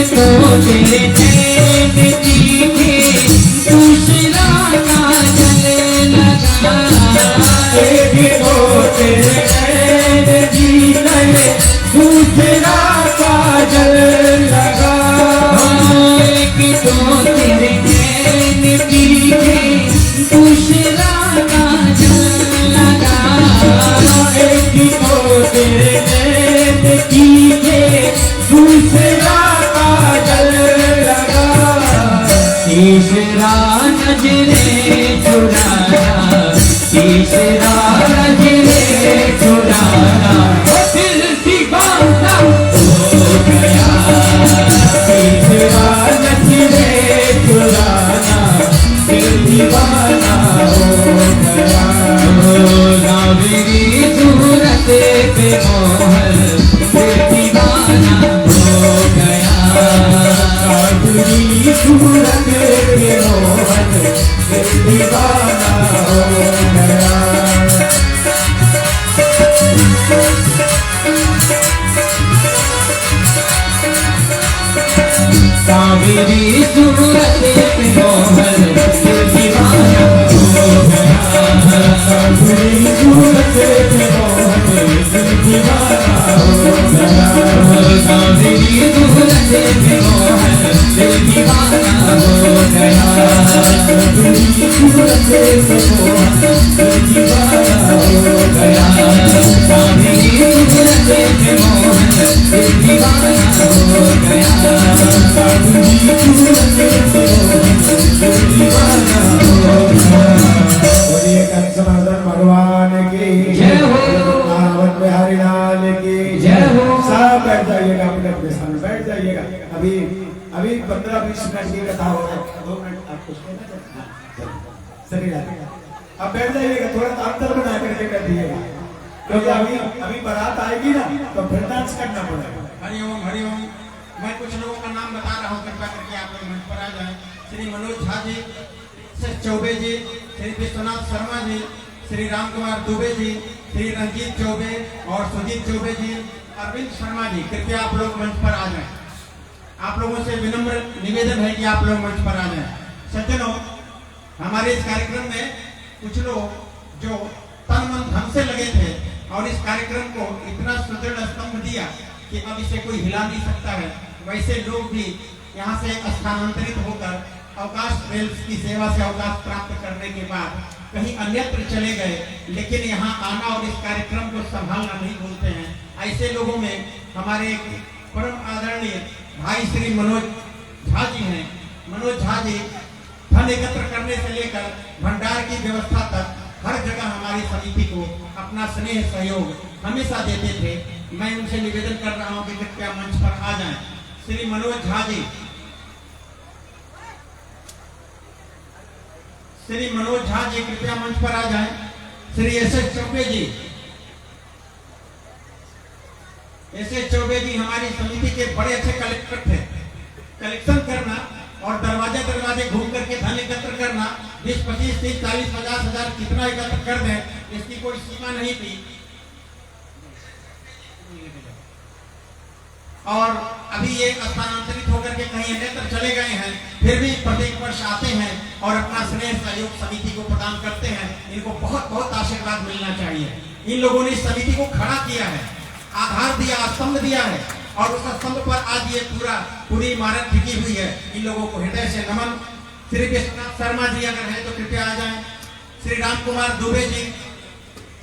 तो तेरे नैन दिखे दूसरा काजल लगा। एक तो तेरे नैन दिखे दूसरा काजल लगा। एक तो तेरे नैन दिखे दूसरा काजल लगा। एक तो तेरे नैन दिखे दूसरा काजल लगा। तीसरा नजरे चुराना, तीसरा नजरे चुराना दिल दीवाना हो गया। तीसरा नजरे चुराना दिल दीवाना हो गया। नाविरी सूरत पे मोहर दिल दीवाना हो गया। नाविरी सूरत पे मोहर दिल दीवाना हो गया। कावेरी सूरत पे मोहर दिल दीवाना हो गया। कावेरी सूरत पे मोहर दिल दीवाना हो गया। कावेरी सूरत पे मोहर दिल दीवाना हो गया। कावेरी सूरत पे मोहर दिल दीवाना हो गया। कावेरी सूरत पे मोहर दिल दीवाना हो गया। भगवान की जय हो। रावण बिहारी लाल की जय हो। सब बैठ जाइएगा, अपने अपने स्थान में बैठ जाइएगा। अभी 15-20 मिनट की कथा हो रहा है। 2 मिनट आप कुछ कहना चाहते हैं? सही बात है। अब बैठ जाइएगा, थोड़ा अंतर बना करके कर दिएगा, क्योंकि अभी बारात आएगी ना तो फिर डांस करना पड़ेगा। हरिओम हरिओम। मैं कुछ लोगों का नाम बता रहा हूँ, कृपया करके आप लोग मंच पर आ जाएं। श्री मनोज झा जी, श्री चौबे जी, श्री विश्वनाथ शर्मा जी, श्री राम कुमार दुबे जी, श्री रंजीत चौबे और सुजीत चौबे जी, अरविंद शर्मा जी, कृपया आप लोग मंच पर आ जाएं। आप लोगों से विनम्र निवेदन है कि आप लोग मंच पर आ जाएं। सज्जनों, हमारे इस कार्यक्रम में कुछ लोग जो तन मन धन से लगे थे और इस कार्यक्रम को इतना सुदृढ़ स्तंभ दिया कि अब इसे कोई हिला नहीं सकता है, वैसे लोग भी यहाँ से स्थानांतरित होकर अवकाश रेल्स की सेवा से अवकाश प्राप्त करने के बाद कहीं अन्यत्र चले गए, लेकिन यहाँ आना और इस कार्यक्रम को संभालना नहीं भूलते हैं। ऐसे लोगों में हमारे परम आदरणीय भाई श्री मनोज झा जी हैं। मनोज झा जी धन एकत्र करने से लेकर भंडार की व्यवस्था तक हर जगह हमारी समिति को अपना स्नेह सहयोग हमेशा देते थे। मैं उनसे निवेदन कर रहा हूं कि कृपया मंच पर आ जाएं। श्री मनोज झा जी, श्री मनोज झा जी कृपया मंच पर आ जाएं। श्री एस.एस. चौबे जी, एस.एस. चौबे जी हमारी समिति के बड़े अच्छे कलेक्टर थे। कलेक्शन करना और दरवाजे दरवाजे घूम करके धन एकत्र करना, 20, 25, 30, 40, 50 हजार कितना एकत्र कर दें, इसकी कोई सीमा नहीं थी। और अभी ये स्थानांतरित होकर के कहीं अन्यत्र चले गए हैं, फिर भी प्रत्येक वर्ष आते हैं और अपना स्नेह सहयोग समिति को प्रदान करते हैं। इनको बहुत बहुत आशीर्वाद मिलना चाहिए। इन लोगों ने समिति को खड़ा किया है, आधार दिया, स्तंभ दिया है और उस स्तंभ पर आज ये पूरी इमारत टिकी हुई है। इन लोगों को हृदय से नमन। श्री विश्वनाथ शर्मा जी अगर है तो कृपया आ जाएं। श्री राम कुमार दुबे जी,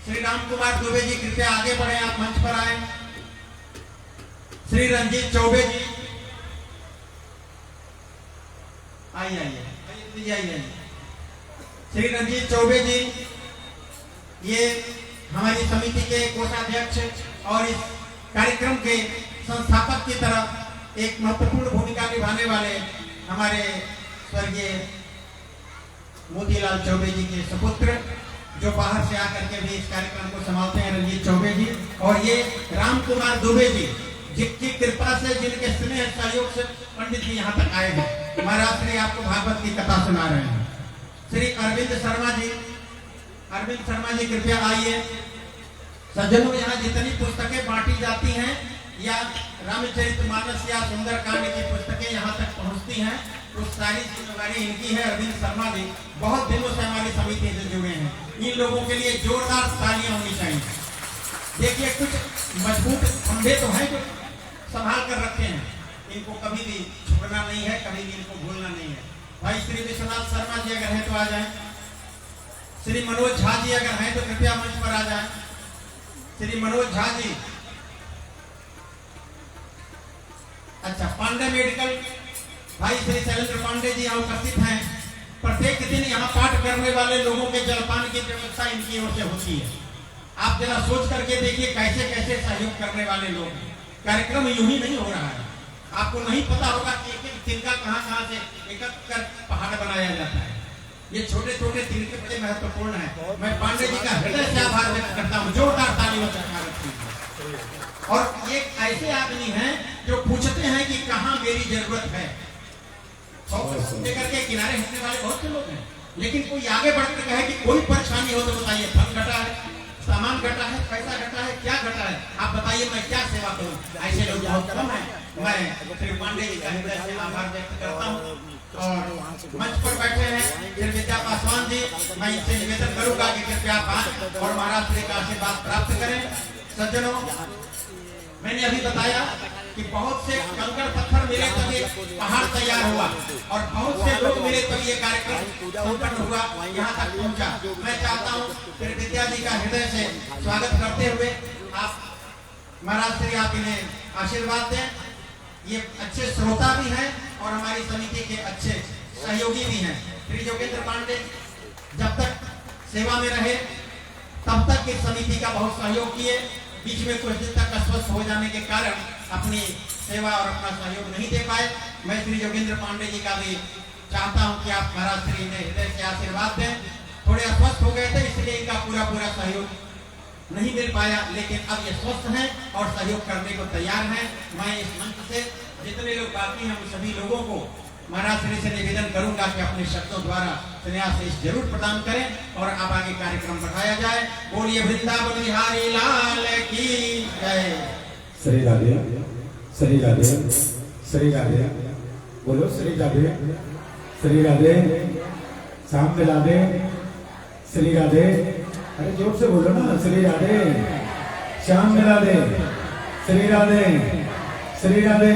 श्री राम कुमार दुबे जी कृपया आगे बढ़े, आप मंच पर आए। श्री रंजीत चौबे जी आइए। श्री रंजीत चौबे जी ये हमारी समिति के कोषाध्यक्ष और इस कार्यक्रम के संस्थापक की तरफ एक महत्वपूर्ण भूमिका निभाने वाले हमारे स्वर्गीय मोतीलाल चौबे जी के सुपुत्र, जो बाहर से आकर के भी इस कार्यक्रम को संभालते हैं, रंजीत चौबे जी। और ये राम कुमार दुबे जी, जिनकी कृपा से, जिनके स्नेह सहयोग से पंडित जी यहाँ तक आए हैं। महाराज श्री आपको भागवत की कथा सुना रहे हैं। श्री अरविंद शर्मा जी कृपया आइए। सज्जनों, यहाँ जितनी पुस्तकें बांटी जाती हैं या रामचरितमानस या सुंदरकांड की पुस्तकें यहाँ तक पहुँचती हैं, उस सारी जिम्मेदारी इनकी है। अरविंद शर्मा जी बहुत दिनों से हमारी समिति से जुड़े हैं। इन लोगों के लिए जोरदार तालियां होनी चाहिए। देखिए कुछ मजबूत खंभे तो हैं जो संभाल कर रखे हैं, इनको कभी भी छोड़ना नहीं है, कभी भी इनको भूलना नहीं है। भाई श्री विश्वनाथ शर्मा जी अगर हैं तो आ जाएं। श्री मनोज झा जी अगर हैं तो कृपया मंच पर आ जाएं। श्री मनोज झा जी। अच्छा, पांडे मेडिकल भाई श्री शैलेंद्र पांडे जी यहाँ उपस्थित हैं। प्रत्येक दिन यहाँ पाठ करने वाले लोगों के जलपान की व्यवस्था इनकी ओर से होती है। आप जरा सोच करके देखिए कैसे कैसे सहयोग करने वाले लोग हैं। कार्यक्रम यूं ही नहीं हो रहा है। आपको नहीं पता होगा कि एक एक तिनका कहाँ से एकत्र कर पहाड़ बनाया जाता है। ये छोटे छोटे तिनके बड़े महत्वपूर्ण है। मैं पांडे जी का हृदय से आभार व्यक्त करता हूँ। जोरदार तालियों से। और एक ऐसे आदमी हैं जो पूछते हैं कि कहाँ मेरी जरूरत है। करके किनारे हटने वाले बहुत से लोग हैं, लेकिन कोई आगे बढ़कर कहे कि कोई परेशानी हो तो बताइए, धन घटा है, सामान घटा है, पैसा घटा है, क्या घटा है, आप बताइए मैं क्या सेवा करूं। ऐसे लोग बहुत कम है। मैं श्री पांडे जी का हृदय से आभार व्यक्त करता हूँ। और मंच पर बैठे हैं श्री विद्या पासवान जी, मैं इनसे निवेदन करूंगा कि कृपया बात और महाराज श्री का आशीर्वाद प्राप्त करें। सज्जनों, मैंने अभी बताया कि बहुत से कंकड़ पत्थर मिले तभी पहाड़ तैयार हुआ और बहुत से लोग मिले तभी ये कार्यक्रम संपन्न हुआ, यहाँ तक पहुँचा। मैं चाहता हूँ फिर विद्या जी का हृदय से स्वागत करते हुए आप महाराज श्री आप इन्हें आशीर्वाद दें। ये अच्छे श्रोता भी हैं और हमारी समिति के अच्छे सहयोगी भी हैं। श्री जोगेंद्र पांडे जब तक सेवा में रहे तब तक इस समिति का बहुत सहयोग किए। बीच में कुछ दिन तक अस्वस्थ हो जाने के कारण अपनी सेवा और अपना सहयोग नहीं दे पाए। मैं श्री जोगेंद्र पांडे जी का भी चाहता हूं कि आप महाराज श्री ने हृदय से आशीर्वाद दें। थोड़े अस्वस्थ हो गए थे इसलिए इनका पूरा सहयोग नहीं मिल पाया, लेकिन अब ये स्वस्थ हैं और सहयोग करने को तैयार हैं। मैं इस मंच से जितने लोग बाकी हैं उन सभी लोगों को महाराज श्री से निवेदन करूंगा कि अपने शब्दों द्वारा संन्यास जरूर प्रदान करें और अब आगे कार्यक्रम बढ़ाया जाए। बोलिए वृंदावन बिहारी लाल की जय। श्री राधे, श्री राधे, श्री राधे, बोलो श्री राधे, श्री राधे, शाम मिला दे, श्री राधे, अरे जोर से बोलो ना, श्री राधे, शाम मिला दे, श्री राधे, श्री राधे,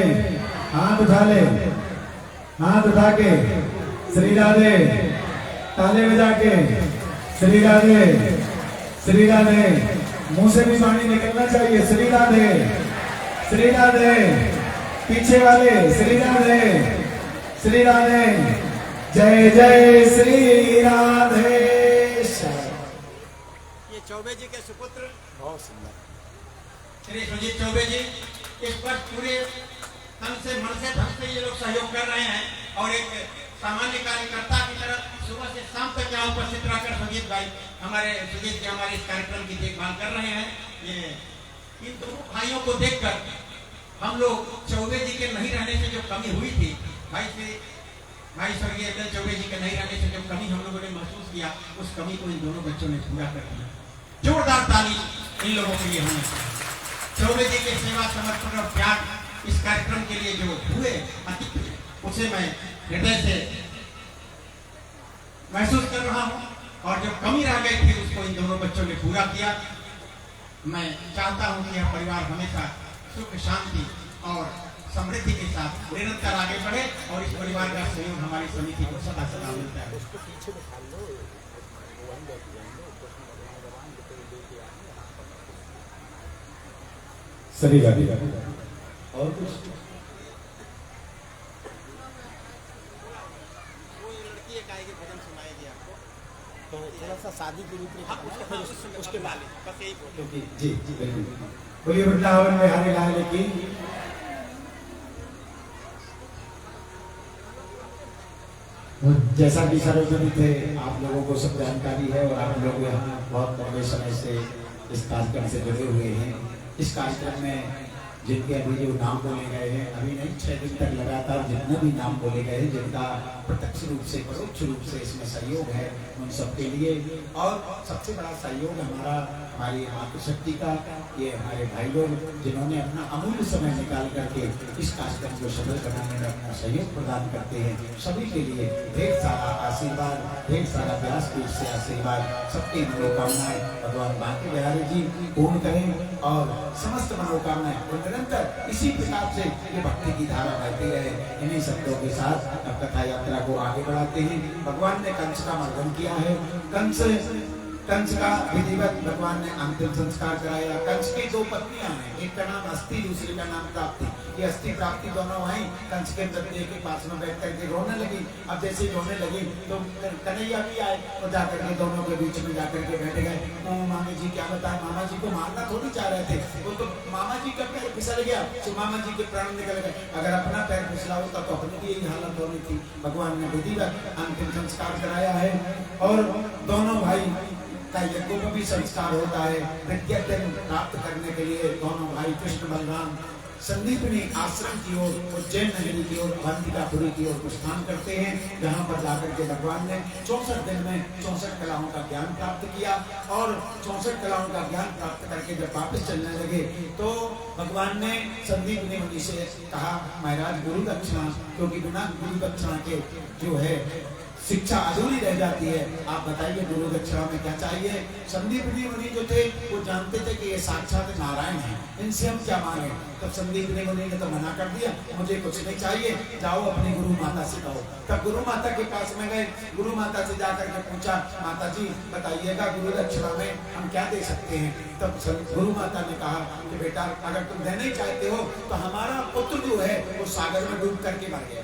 हाथ उठा ले, हाथ उठा के श्री राधे, ताले बजा के श्री राधे, श्री राधे, मुंह से भी पानी निकलना चाहिए। श्री राधे, श्री राधे, पीछे वाले श्री राधे, श्री राधे, जय जय श्री राधे। ये चौबे जी के सुपुत्र बहुत सुंदर श्री सुजीत चौबे जी इस पर पूरे तन से मन से धन से ये लोग सहयोग कर रहे हैं और एक सामान्य कार्यकर्ता की तरह सुबह से शाम तक यहाँ उपस्थित रहकर सुजीत भाई हमारे सुजीत जी हमारे इस कार्यक्रम की देखभाल कर रहे हैं। ये इन दोनों भाइयों को देखकर हम लोग चौबे जी के नहीं रहने से जो कमी हुई थी, भाई स्वर्गीय अटल चौबे जी के नहीं रहने से जो कमी हम लोगों ने महसूस किया, उस कमी को इन दोनों बच्चों ने पूरा कर दिया। जोरदार ताली इन लोगों के लिए होनी चाहिए। चौबे जी के सेवा समर्पण और त्याग इस कार्यक्रम के लिए जो हुए उसे मैं हृदय से महसूस कर रहा हूं और जो कमी रह गई थी उसको इन दोनों बच्चों ने पूरा किया। मैं चाहता हूं कि यह परिवार हमेशा सुख शांति और समृद्धि के साथ निरंतर आगे बढ़े और इस परिवार का सहयोग हमारी समिति को सदा सदा मिलता है। श्री राधे और कुछ तो थोड़ा सा शादी के रूप में उसके बाद बस यही जी बोलिए वृंदावन बिहारी लाल की। जैसा कि सर्वजन थे आप लोगों को सब जानकारी है और आप लोग यहाँ बहुत लंबे समय से इस कार्यक्रम से जुड़े हुए हैं। इस कार्यक्रम में जिनके अभी जो नाम बोले गए हैं, अभी नहीं 6 दिन तक लगातार जितने भी नाम बोले गए हैं, जिनका प्रत्यक्ष रूप से परोक्ष रूप से इसमें सहयोग है, उन सबके लिए। और सबसे बड़ा सहयोग हमारी मातृशक्ति का, ये हमारे भाई लोग जिन्होंने अपना अमूल्य समय निकाल करके इस कार्यक्रम को सफल बनाने में अपना सहयोग प्रदान करते हैं। सभी के लिए ढेर सारा आशीर्वाद, ढेर सारा व्यासपीठ से आशीर्वाद, सबकी मनोकामनाएं भगवान बांके बिहारी जी पूर्ण करें और समस्त मनोकामनाएं निरंतर इसी प्रकार से ये भक्ति की धारा बहती रहे। इन्हीं शब्दों के साथ अब कथा यात्रा को आगे बढ़ाते हैं। भगवान ने कंस का मर्दन किया है। कंस का विधिवत भगवान ने अंतिम संस्कार कराया। कंस की 2 पत्नियां हैं, एक का नाम अस्थि, दूसरी का नाम प्राप्ति। ये अस्थि प्राप्ति दोनों आई, कंस के मृतदेह के पास में बैठ करके रोने लगी। अब जैसे रोने लगी तो कन्हैया भी आए और जाकर के दोनों के बीच में जाकर के बैठ गए। मामा जी क्या बताएं, मामा जी को मारना थोड़ी चाह रहे थे, वो तो मामा जी का पैर फिसल गया तो मामा जी के प्राण निकल गए। अगर अपना पैर फिसला होता तो अपनी भी यही हालत होनी थी। भगवान ने विधिवत अंतिम संस्कार कराया है और दोनों भाई का यज्ञों में भी संस्कार होता है। विद्या प्राप्त करने के लिए दोनों भाई कृष्ण बलराम संदीपनी आश्रम की ओर, उज्जैन नगरी की ओर, अवंतिकापुरी की ओर प्रस्थान करते हैं, जहाँ पर जाकर के भगवान ने 64 दिन में 64 कलाओं का ज्ञान प्राप्त किया। और 64 कलाओं का ज्ञान प्राप्त करके जब वापस चलने लगे तो भगवान ने संदीपनी मुनि से कहा, महाराज गुरु दक्षिणा, क्योंकि बिना गुरु दक्षिणा के जो है शिक्षा अधूरी रह जाती है, आप बताइए गुरु दक्षिणा में क्या चाहिए। संदीपनी मुनि जो थे वो जानते थे कि ये साक्षात नारायण हैं, इनसे हम क्या मांगे। तब संदीपनी मुनि ने तो मना कर दिया, मुझे कुछ नहीं चाहिए, जाओ अपनी गुरु माता से कहो। तब गुरु माता के पास में गए, गुरु माता से जाकर के पूछा, माता जी बताइएगा गुरु दक्षिणा में हम क्या दे सकते हैं। तब गुरु माता ने कहा कि बेटा अगर तुम देना ही चाहते हो तो हमारा पुत्र जो है वो सागर में डूब करके मर गया,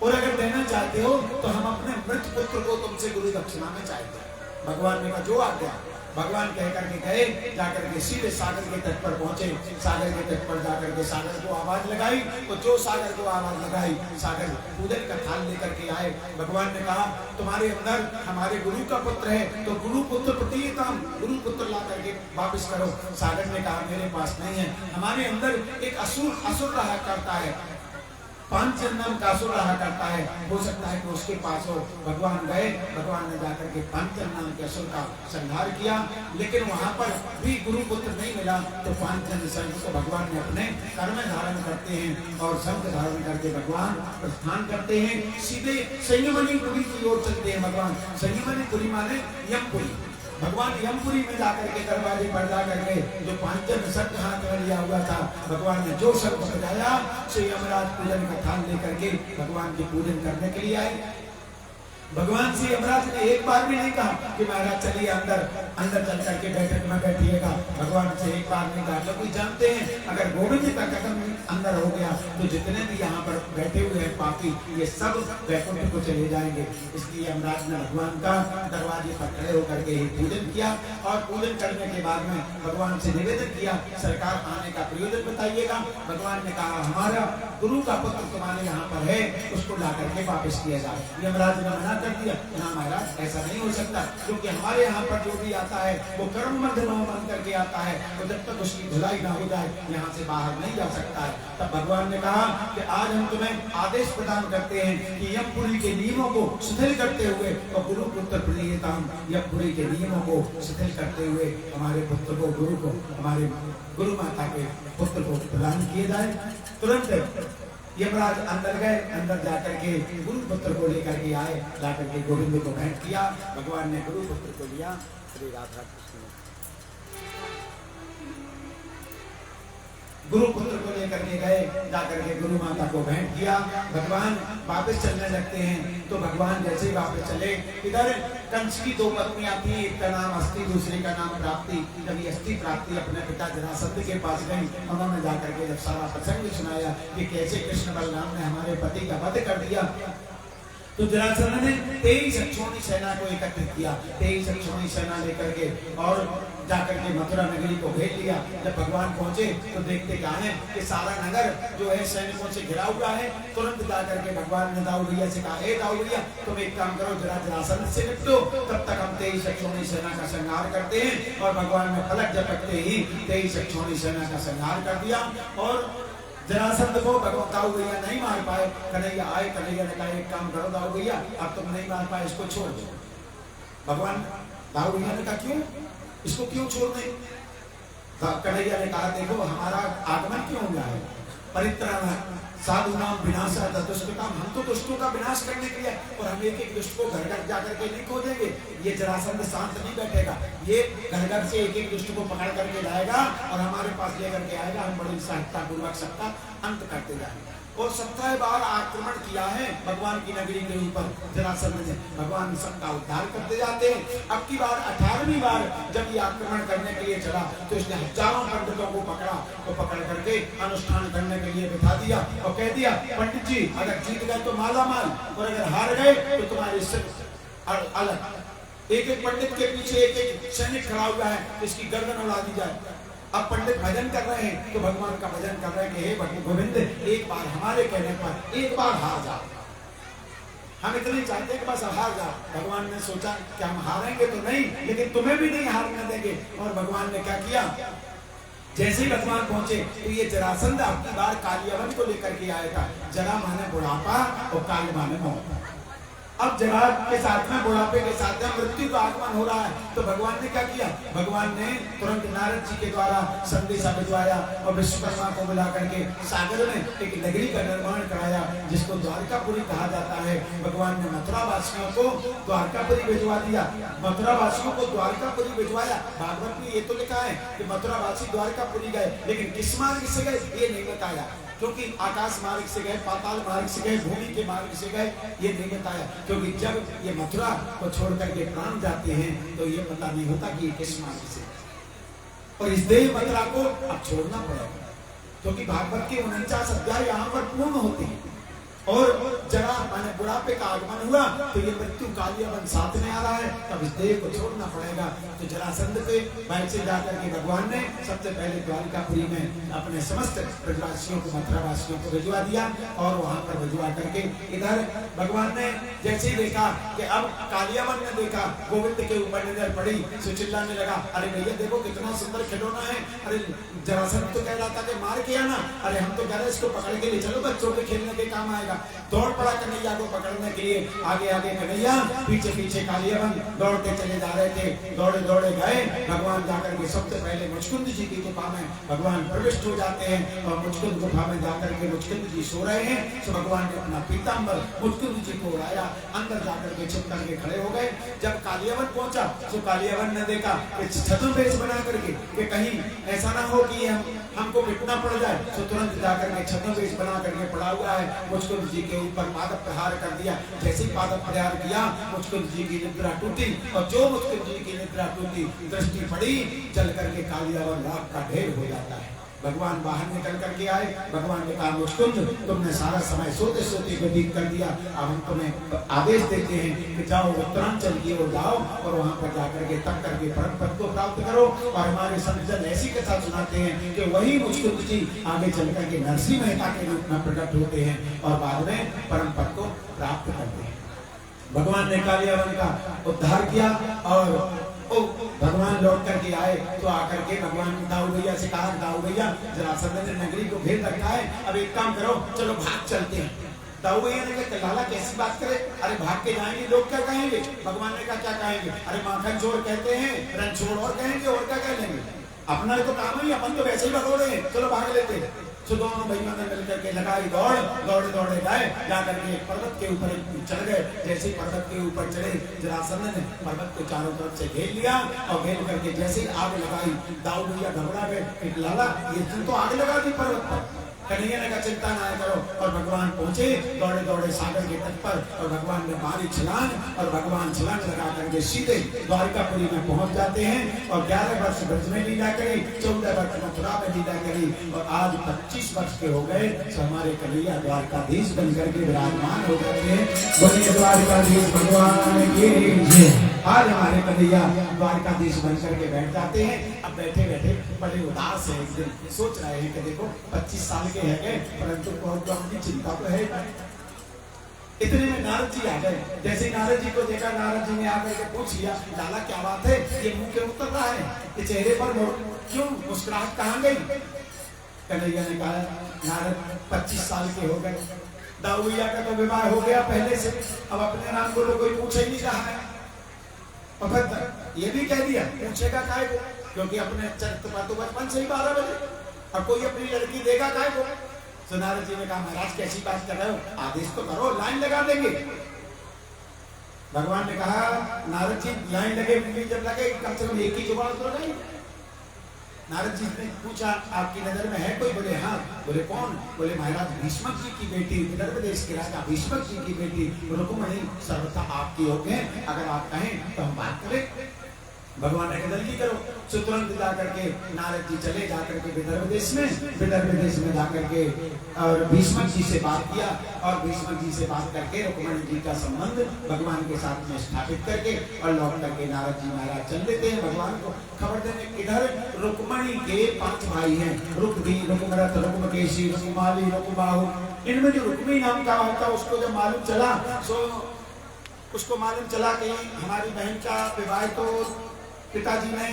और अगर देना चाहते हो तो हम अपने मृत पुत्र को तुमसे गुरु दक्षिणा में चाहते हैं। भगवान ने कहा जो आज्ञा। भगवान कह करके गए, जाकर के सीधे सागर के तट पर पहुंचे। सागर के तट पर जाकर के सागर को आवाज लगाई, तो जो सागर को आवाज लगाई सागर पूजन का थाल लेकर के आए। भगवान ने कहा तुम्हारे अंदर हमारे गुरु का पुत्र है, तो गुरु पुत्र प्रतीयताम, गुरु पुत्र ला करके वापिस करो। सागर ने कहा मेरे पास नहीं है, हमारे अंदर एक असुर रहा करता है, पांचजन नाम का असुर रहा करता है, हो सकता है कि उसके पास हो। भगवान गए, भगवान ने जाकर के पांचजन नाम के असुर का संहार किया, लेकिन वहां पर भी गुरु पुत्र नहीं मिला। तो पांचजन संघ को भगवान ने अपने कर में धारण करते हैं और शंख धारण करके भगवान प्रस्थान करते हैं, सीधे संयमनीपुरी की ओर चलते हैं। भगवान संयमनीपुरी माने यमपुरी। भगवान यमपुरी में जाकर के दरवाजे पर जाकर के जो पांचजन शब्द हाथ में लिया हुआ था, भगवान ने जो शब्द बजाया सो यमराज पूजन का थाल लेकर के भगवान की पूजन करने के लिए आए। भगवान से यमराज ने एक बार भी नहीं कहा कि महाराज चलिए अंदर चल करके बैठक में बैठिएगा। भगवान से एक बार नहीं कहा, क्योंकि जानते हैं अगर गोविंद का कदम अंदर हो गया तो जितने भी यहाँ पर बैठे हुए हैं पापी, ये सब वैकुंठ को चले जाएंगे। इसलिए यमराज ने भगवान का दरवाजे पर खड़े होकर के ही पूजन किया और पूजन करने के बाद में भगवान से निवेदन किया सरकार आने का प्रयोजन बताइएगा। भगवान ने कहा हमारा गुरु का पुत्र तुम्हारे यहाँ पर है, उसको ला करके वापस किया जाए। यमराज ने मना कर दिया, ना महाराज ऐसा नहीं हो सकता, क्योंकि हमारे यहाँ पर जो भी आता है वो कर्म बन करके आता है, तो जब तक उसकी धुलाई ना हो जाए यहाँ से बाहर नहीं जा सकता है। तब भगवान ने कहा कि आज हम तुम्हें आदेश प्रदान करते हैं कि यमपुरी के नियमों को शिथिल करते हुए और गुरु पुत्र प्रियताम यमपुरी के नियमों को शिथिल करते हुए हमारे पुत्र को, गुरु को, हमारे गुरु माता के पुत्र को प्रदान किए जाए। तुरंत यमराज अंदर गए, अंदर जाकर के गुरु पुत्र को लेकर के आए, जाकर के गोविंद को भेंट किया। भगवान ने गुरु पुत्र को लिया। श्री राधा कृष्ण गुरु पुत्र को लेकर के गए, जाकर के गुरु माता को भेंट किया। भगवान वापस चलने लगते हैं, तो भगवान जैसे ही वापस चले, इधर कंस की 2 पत्नियां थी, एक का नाम अस्थि, दूसरी का नाम प्राप्ति। जब अस्थि प्राप्ति अपने पिता जरासंध के पास गई, उन्होंने जाकर के जब सारा प्रसंग सुनाया कि कैसे कृष्ण बलराम ने हमारे पति का वध कर दिया, तो जरासंध ने 23 अक्षौणी सेना को एकत्रित किया। 23 अक्षौणी सेना लेकर के और जाकर के मथुरा नगरी को घेर लिया। जब भगवान पहुंचे तो देखते क्या है कि सारा नगर जो है सैनिकों से घिरा हुआ है। तुरंत जाकर के भगवान ने दाऊद भैया से कहा, हे दाऊद भैया तुम एक काम करो, जरा जरासंध से निपटो, तब तक हम 23 अक्षौणी सेना का संहार करते हैं। और भगवान ने पलक झपकते ही 23 अक्षौणी सेना का संहार कर दिया और जरासंध को भगवान दाऊद भैया नहीं मार पाए। कन्हैया आए, कन्हैया ने कहा एक काम करो दाऊद भैया, अब तुम नहीं मार पाए, इसको छोड़ दो। भगवान दाऊद भैया ने कहा क्यों, इसको क्यों छोड़ दें? कन्हैया ने कहा देखो हमारा आगमन क्यों हुआ है, परित्राण साधु नाम विनाशा दुष्टकाम, हम तो दुष्टों का विनाश करने के लिए, और हम एक एक दुष्ट को घर घर जाकर के नहीं खोजेंगे। ये जरासंध शांत नहीं बैठेगा, ये घर घर से एक एक दुष्ट को पकड़ करके लाएगा और हमारे पास लेकर के आएगा। हम बड़ी सहायता पूर्वक सबका अंत करते जाएंगे। और 17 बार आक्रमण किया है भगवान की नगरी के ऊपर जरासंध ने, भगवान सबका उद्धार करते जाते हैं। अब की बार 18वीं बार जब ये आक्रमण करने के लिए चला तो इसने हजारों पंडितों को पकड़ा, तो पकड़ करके अनुष्ठान करने के लिए बिठा दिया और कह दिया पंडित जी अगर जीत गए तो माला माल, और अगर हार गए तो तुम्हारे सिर अलग। एक एक पंडित के पीछे एक एक सैनिक खड़ा हुआ है, इसकी गर्दन उड़ा दी जाए। अब पंडित भजन कर रहे हैं तो भगवान का भजन कर रहे हैं कि हे भगवान गोविंद एक बार हमारे कहने पर एक बार हार जाओ, हम इतने चाहते हैं कि बस हार जाओ। भगवान ने सोचा कि हम हारेंगे तो नहीं, लेकिन तुम्हें भी नहीं हारने देंगे। और भगवान ने क्या किया, जैसे ही भगवान पहुंचे तो ये जरासंध अपनी बार कालियावन को लेकर के आया था। जरा माने बुढ़ापा और काली माने मौत। अब जरा के साथ में बुढ़ापे के साथ में मृत्यु का आगमन हो रहा है। तो भगवान ने क्या किया, भगवान ने तुरंत नारद जी के द्वारा संदेशा भिजवाया और विश्वकर्मा को बुला करके सागर में एक नगरी का निर्माण कराया जिसको द्वारकापुरी कहा जाता है। भगवान ने मथुरा वासियों को द्वारकापुरी भिजवा दिया, मथुरा वासियों को द्वारकापुरी भिजवाया। भागवत में ये तो लिखा है कि मथुरा वासी द्वारकापुरी गए, लेकिन किस मार्ग से गए ये नहीं बताया, क्योंकि आकाश मार्ग से गए, पाताल मार्ग से गए, भूमि के मार्ग से गए, ये नहीं बताया। क्योंकि जब ये मथुरा को छोड़ करके प्राण जाते हैं तो ये पता नहीं होता कि ये किस मार्ग से, और इस देह मथुरा को अब छोड़ना पड़ेगा, क्योंकि भागवत के 49 अध्याय यहाँ पर पूर्ण होते हैं। और जरा माने बुढ़ापे का आगमन हुआ तो ये मृत्यु कालियावन साथ में आ रहा है, तब इस देह को छोड़ना पड़ेगा। तो जरासंध के बैठ से जाकर के भगवान ने सबसे पहले द्वारकापुरी में अपने समस्त ब्रजवासियों को, मथुरा वासियों को भिजवा दिया। और वहां पर भिजवा करके इधर भगवान ने जैसे ही देखा कि अब कालियावन ने देखा गोविंद के ऊपर नजर पड़ी, तो चिल्लाने लगा, अरे भैया देखो कितना सुंदर खिलौना है। अरे जरासंध तो कह रहा था कि मार के आना, अरे हम तो कह रहे इसको पकड़ के ले चलो, बच्चों के खेलने के काम आएगा। दौड़ पड़ा कन्हैया को पकड़ने के लिए, आगे आगे कन्हैया, पीछे पीछे कालियावन दौड़ते चले जा रहे थे। दौड़े दौड़े गए, भगवान जाकर के सबसे पहले मुचकुंद जी की गुफा में भगवान प्रविष्ट हो जाते हैं। और मुचकुंद गुफा में जाकर के मुचकुंद जी सो रहे हैं, तो भगवान ने अपना पीताम्बर मुचकुंद जी को उड़ाया, अंदर जाकर के छुप करके खड़े हो गए। जब कालियावन पहुंचा तो कालियावन ने देखा कि छद्मवेश बना करके कि कहीं ऐसा ना हो कि हमको पिटना पड़ जाए, तो तुरंत जाकर के छद्मवेश बना करके पड़ा हुआ है। मुचकुंद जी के ऊपर पाद प्रहार कर दिया। जैसे ही पाद प्रहार किया मुचकुंद जी की निद्रा टूटी, और जो मुचकुंद जी की निद्रा टूटी, दृष्टि पड़ी, चल करके कालियावन राख का ढेर हो जाता है। भगवान बाहर निकल करके आए, भगवान ने कहा मुचकुंद तुमने सारा समय सोते सोते व्यतीत कर दिया, अब हम तुम्हें आदेश देते हैं कि जाओ उत्तरांचल की ओर जाओ और वहां पर जाकर के तप करके परम पद को प्राप्त करो। और हमारे संतजन ऐसी कथा सुनाते हैं कि वही मुचकुंद जी आगे चल करके नरसिंह मेहता के रूप में प्रकट होते हैं और बाद में परम पद को प्राप्त करते हैं। भगवान ने कालियावन का उद्धार किया और भगवान लौट करके आए तो आकर के भगवान दाऊद भैया से कहा, दाऊद भैया जरासंध ने नगरी को घेर रखा है, अब एक काम करो चलो भाग चलते हैं। दाऊद भैया ने कहा लाला कैसी बात करे, अरे भाग के जाएंगे लोग क्या कहेंगे। भगवान ने कहा क्या कहेंगे, अरे माखन चोर कहते हैं, रन चोर और कहेंगे, और क्या कह लेंगे, अपना तो काम है, अपन तो वैसे ही भगो रहे हैं, चलो भाग लेते हैं। तो दोनों भाइयों ने मिलकर के लगाई दौड़, दौड़े दौड़े गए, जाकर के पर्वत के ऊपर चढ़ गए। जैसे ही पर्वत के ऊपर चढ़े जरासंध ने पर्वत को चारों तरफ से घेर लिया और घेर करके जैसे ही आग लगाई, दाऊद भैया घबरा गए, लाला ये तुम तो आग लगा दी पर्वत पर, कन्हैया ने कहा चिंता ना करो। और भगवान पहुंचे दौड़े दौड़े सागर के तट पर, और भगवान ने मारी छलांग, और भगवान छलांग लगा करके सीधे द्वारिकापुरी में पहुंच जाते हैं। और 11 वर्ष ब्रज में लीला करी, 14 वर्ष मथुरा में लीला करी, और आज 25 वर्ष के हो गए तो हमारे कन्हैया द्वारकाधीश बनकर के विराजमान हो जाते हैं। बोलिए द्वारकाधीश भगवान की जय। आज हमारे कन्हैया द्वारकाधीश बनकर के बैठ जाते हैं। अब बैठे बैठे बड़े उदास है, एक दिन सोच रहे हैं कि देखो 25 साल के हैं परंतु बहुत अपनी चिंता तो है। इतने में नारद जी आ गए। जैसे नारद जी को देखा, नारद जी ने आकर के पूछ लिया, लाला क्या बात है, ये मुंह क्यों उतर रहा है, ये चेहरे पर क्यों मुस्कुराहट कहाँ गई? कन्हैया ने कहा नारद 25 साल के हो गए, दाऊया का तो विवाह हो गया पहले से, अब अपने नाम को कोई पूछ ही नहीं रहा है। और फिर ये भी कह दिया पूछेगा काहे को, क्योंकि अपने चरित्र पर तो बचपन से ही 12 बजे, और कोई अपनी लड़की देगा काहे को। तो नारद जी ने कहा महाराज कैसी बात कर रहे हो, आदेश तो करो, लाइन लगा देंगे। भगवान ने कहा नारद जी लाइन लगे, जब लगे कम से कम एक ही जुबान तो नहीं। नारद जी ने पूछा आपकी नजर में है कोई? बोले हाँ। बोले कौन? बोले महाराज भीष्मक जी की बेटी, विदर्भ देश के राजा भीष्मक जी की बेटी रुक्मिणी सर्वथा आपकी हो गए, अगर आप कहें तो हम बात करें। भगवान ने जल्दी करो। सो तुरंत जाकर के नारद जी चले जाकर के विदर्भ देश में जाकर के और भीष्मक जी से बात किया, और भीष्मक जी से बात करके रुक्मिणी जी का संबंध भगवान के साथ में स्थापित करके और लौट करके नारद जी महाराज चल देते हैं भगवान को खबर देने। इधर रुक्मिणी के 5 भाई हैं, रुक्मी, रुक्मरथ, रुक्मकेशी, रुक्माली, रुक्मबाहु। इनमें जो रुक्मी नाम का था उसको जब मालूम चला, उसको मालूम चला कि हमारी बहन का विवाह तो पिताजी ने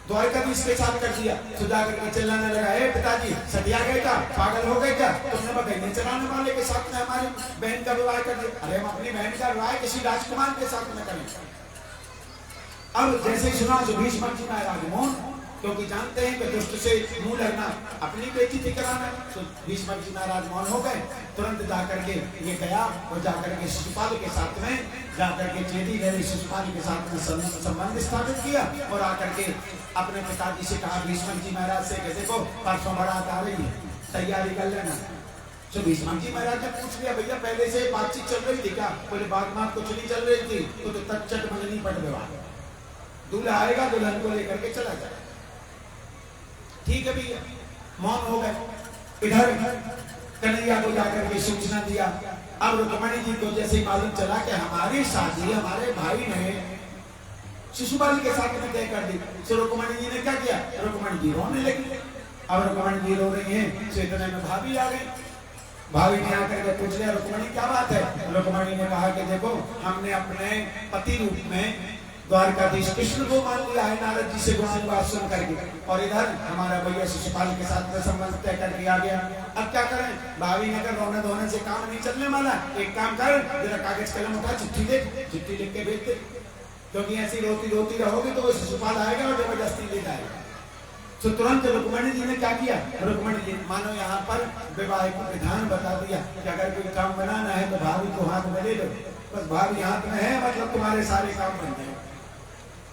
द्वारकाधीश के साथ कर दिया। तो जाकर के चिल्लाने लगा, हे पिताजी सटिया गए क्या, पागल हो गए क्या, तुमने बगैने चलाने वाले के साथ में हमारी बहन का विवाह कर दिया। अरे हम अपनी बहन का विवाह किसी राजकुमार के साथ में करें। अब जैसे ही सुना तो भीष्मक जी महाराज मौन, क्योंकि जानते हैं कि दुष्ट से मुंह लगना अपनी बेटी थी कराना। तो भीष्मक जी महाराज मौन हो गए। तुरंत जाकर के ये गया और जाकर के शिशुपाल के साथ में जाकर के चेदी ने शिशुपाल के साथ में संबंध स्थापित किया, और आकर के अपने पिताजी से कहा भीष्मक जी महाराज से, देखो परसों बारात आ रही है, तैयारी कर लेना। तो भीष्मक जी महाराज ने पूछ लिया भैया पहले से बातचीत चल रही थी क्या? बोले बात कुछ नहीं चल रही थी, तो तक चट मंगनी पट विवाह, दूल्हा आएगा दुल्हन को लेकर के चला जाए। ठीक है भैया, मौन हो गए। इधर कन्हैया को जाकर के सूचना दिया। अब रुक्मिणी जी को जैसे मालूम चला कि हमारी शादी हमारे भाई ने शिशुपाल के साथ में तय कर दी, तो रुक्मिणी जी ने क्या किया, रुक्मिणी जी रोने लगी। अब रुक्मिणी जी रो रही है, तो इतने में भाभी आ गई। भाभी ने आकर के पूछ लिया रुक्मिणी क्या बात है? रुक्मिणी ने कहा कि देखो हमने अपने पति रूप में द्वारकाधीश कृष्ण को मान लिया है नारद जी से गुणानुवाद सुन करके, और इधर हमारा भैया शिशुपाल के साथ में संबंध तय करके आ गया। अब क्या करें? भाभी ने कहा रोने धोने से काम नहीं चलने वाला, एक काम कर जरा कागज कलम उठा, चिट्ठी लिख के भेज दे, क्योंकि ऐसी रोती रहोगी तो वो शिशुपाल आएगा और जबरदस्ती ले जाएगा। तो तुरंत रुक्मिणी जी ने क्या किया, रुक्मिणी जी मानो यहाँ पर विवाह को विधान बता दिया कि अगर कोई काम बनाना है तो भाभी को हाथ में ले लो, बस भाभी हाथ में है मतलब तुम्हारे सारे काम बन गए।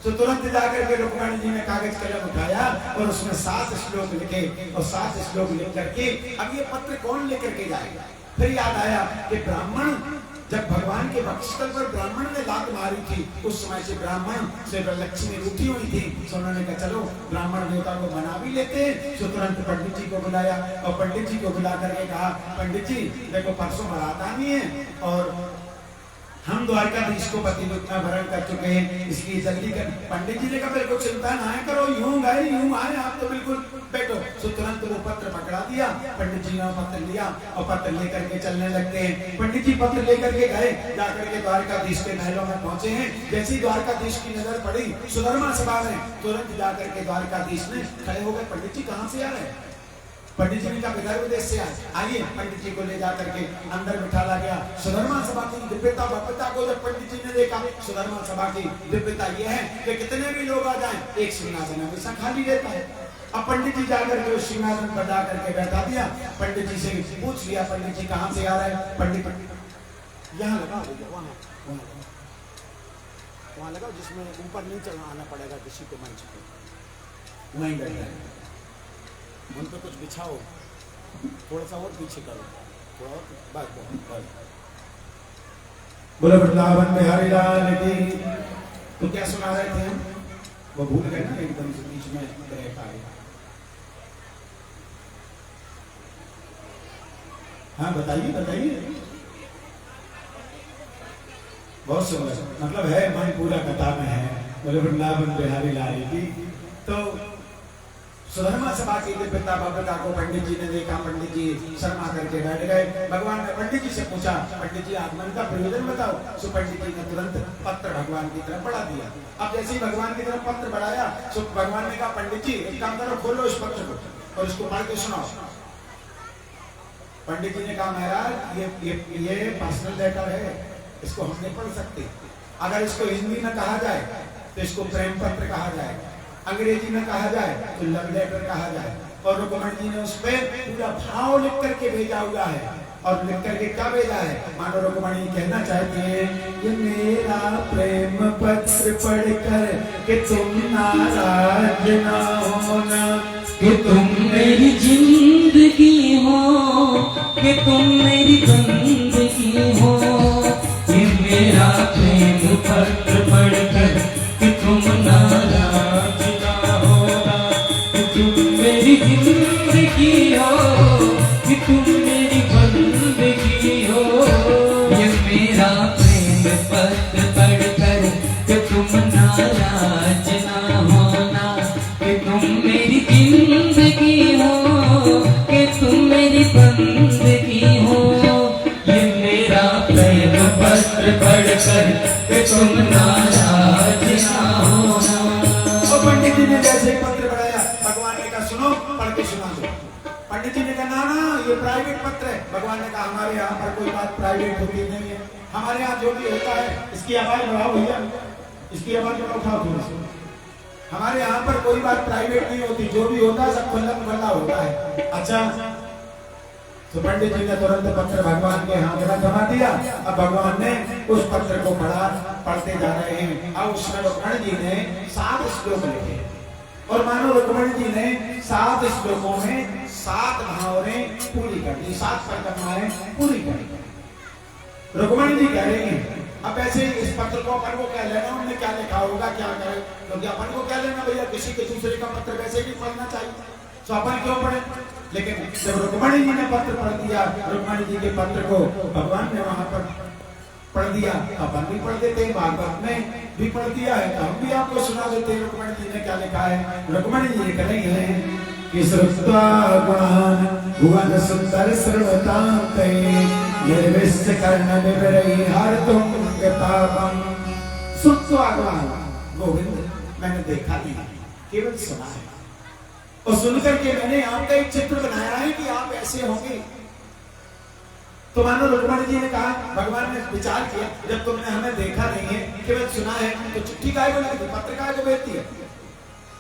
तो तुरंत जाकर के रुक्मिणी जी ने कागज कलम उठाया और उसमें 7 श्लोक लिखे, और 7 श्लोक लिख करके अब ये पत्र कौन लेकर के जाएगा? फिर याद आया कि ब्राह्मण जब भगवान के वक्षस्थल पर ब्राह्मण ने लात मारी थी, उस समय से ब्राह्मण से लक्ष्मी रूठी हुई थी। तो उन्होंने कहा चलो ब्राह्मण देवता को मना भी लेते हैं। तो तुरंत पंडित जी को बुलाया, और पंडित जी को बुला करके कहा पंडित जी देखो परसों बारात आनी है, और हम द्वारकाधीश को पति का भरण कर चुके हैं, इसलिए जल्दी कर। पंडित जी ने कहा बिल्कुल चिंता ना करो, यूं गए यूं आए, आप तो बिल्कुल बैठो। तो तुरंत वो पत्र पकड़ा दिया, पंडित जी ने पत्र लिया और पत्र लेकर के चलने लगते हैं। पंडित जी पत्र लेकर के गए, जाकर के द्वारकाधीश के महलों में पहुंचे हैं। जैसी द्वारकाधीश की नजर पड़ी सुधर्मा सभा में, तुरंत जाकर के द्वारकाधीश ने खड़े हो गए, पंडित जी कहाँ से आ रहे हैं? पंडित जी ने कहा विदर्भ देश से आइए। पंडित जी को ले जाकर के अंदर बिठाला गया। सुधर्मा सभा की दिव्यता भव्यता को जब पंडित जी ने देखा, सुधर्मा सभा की दिव्यता यह है कि कितने भी लोग आ जाएं, एक सिंहासन हमेशा खाली रहता है। अब पंडित जी जाकर के उस सिंहासन पर जा करके बैठा दिया। पंडित जी से पूछ लिया पंडित जी कहाँ से आ रहे हैं? पंडित यहाँ लगा वहाँ लगा जिसमें ऊपर नहीं चढ़ना आना पड़ेगा किसी को मंच पे, वहीं बैठा है। उन पे कुछ बिछाओ, थोड़ा सा और पीछे करो, थोड़ा और बस। बोलो वृंदावन बिहारी लाल की। तो क्या सुना रहे थे हम? वो भूल गए ना एकदम से बीच में ब्रेक आ गया। हाँ बताइए बताइए। बहुत सुंदर, मतलब है मन पूरा कथा में है। बोले वृंदावन बिहारी लाल की। तो सुधर्मा सभा के पिता भगवता को पंडित जी ने देखा, पंडित जी शर्मा करके बैठ गए। भगवान ने पंडित जी से पूछा, पंडित जी आगमन का प्रयोजन बताओ। सो पंडित जी ने तुरंत पत्र भगवान की तरफ बढ़ा दिया। अब जैसे ही भगवान की तरफ पत्र बढ़ाया, सो भगवान ने कहा पंडित जी एक काम करो, खोलो इस पत्र को और इसको पढ़ के सुनाओ। पंडित जी ने कहा महाराज ये पर्सनल लेटर है, इसको हम नहीं पढ़ सकते। अगर इसको हिंदी में कहा जाए तो इसको प्रेम पत्र कहा जाए, अंग्रेजी में कहा जाए तो लव लेटर कहा जाए। और रुक्मणी जी ने उस पर पूरा भाव लिख करके भेजा हुआ है। और लिख करके क्या भेजा है? मानो रुक्मणी कहना चाहती है, ये मेरा प्रेम पत्र पढ़कर कि तुम नाराज ना होना, कि तुम मेरी जिंदगी हो, कि तुम मेरी बंदगी हो। ये मेरा प्रेम पत्र पढ़कर कि तुम नाराज ना होना, कि तुम मेरी जिंदगी हो, कि तुम मेरी बंदगी हो। ये मेरा प्रेम पत्र पढ़कर कि तुम नाराज ना होना, कि तुम मेरी जिंदगी हो, कि तुम मेरी बंदगी हो। ये मेरा प्रेम पत्र पढ़कर कि तुम नाराज ना होना। और पंडित जी ने जैसे पत्र बढ़ाया, भगवान ने कहा सुनो, पढ़ के सुना दो। पंडित जी ने कहा ना ये प्राइवेट पत्र है। भगवान ने कहा हमारे यहाँ पर कोई बात प्राइवेट होती नहीं है, हमारे यहाँ जो भी होता है। इसकी आवाज बढ़ाओ भैया, इसकी आवाज बढ़ाओ, उठाओ थोड़ी सी। हमारे यहाँ पर कोई बात प्राइवेट नहीं होती, जो भी होता है सब खुला खुला होता है। अच्छा, तो पंडित जी ने तुरंत पत्र भगवान के हाथ में थमा दिया। अब भगवान ने उस पत्र को पढ़ा, पढ़ते जा रहे हैं। अब उसमें रुक्मणी जी ने 7 श्लोक लिखे और मानो रुक्मणी जी ने 7 श्लोकों में 7 भावनें पूरी कर दी, 7 परिक्रमाएं पूरी कर दी। रुक्मणी जी कह रही हैं अब ऐसे इस पत्र को अपन को क्या लेना, उन्होंने क्या लिखा होगा क्या करे, क्योंकि अपन को क्या लेना भैया, किसी के दूसरे का पत्र वैसे भी पढ़ना चाहिए, तो अपन क्यों पढ़े। लेकिन जब रुक्मणी जी ने पत्र पढ़ दिया, रुक्मणी जी के पत्र को भगवान ने वहां पर पढ़ दिया, अपन भी पढ़ देते हैं, भागवत में भी पढ़ दिया है, तो हम भी आपको सुना देते हैं रुक्मणी जी ने क्या लिखा है। रुक्मणी जी लिख रही है कि श्रुत्वा गुणान् भुवन सुंदर सर्वतां निर्विश्य कर्ण विवरई हर तुम गतापम। श्रुत्वा गुणान्, गोविंद मैंने देखा नहीं, केवल सुना है, और सुनकर के मैंने आपका एक चित्र बनाया है कि आप ऐसे होंगे। तो मानो रुक्मणी जी ने कहा, भगवान ने विचार किया, जब तुमने हमें देखा नहीं है, केवल सुना है, तो चिट्ठी काहे को लिखती, पत्र काहे को भेजती है।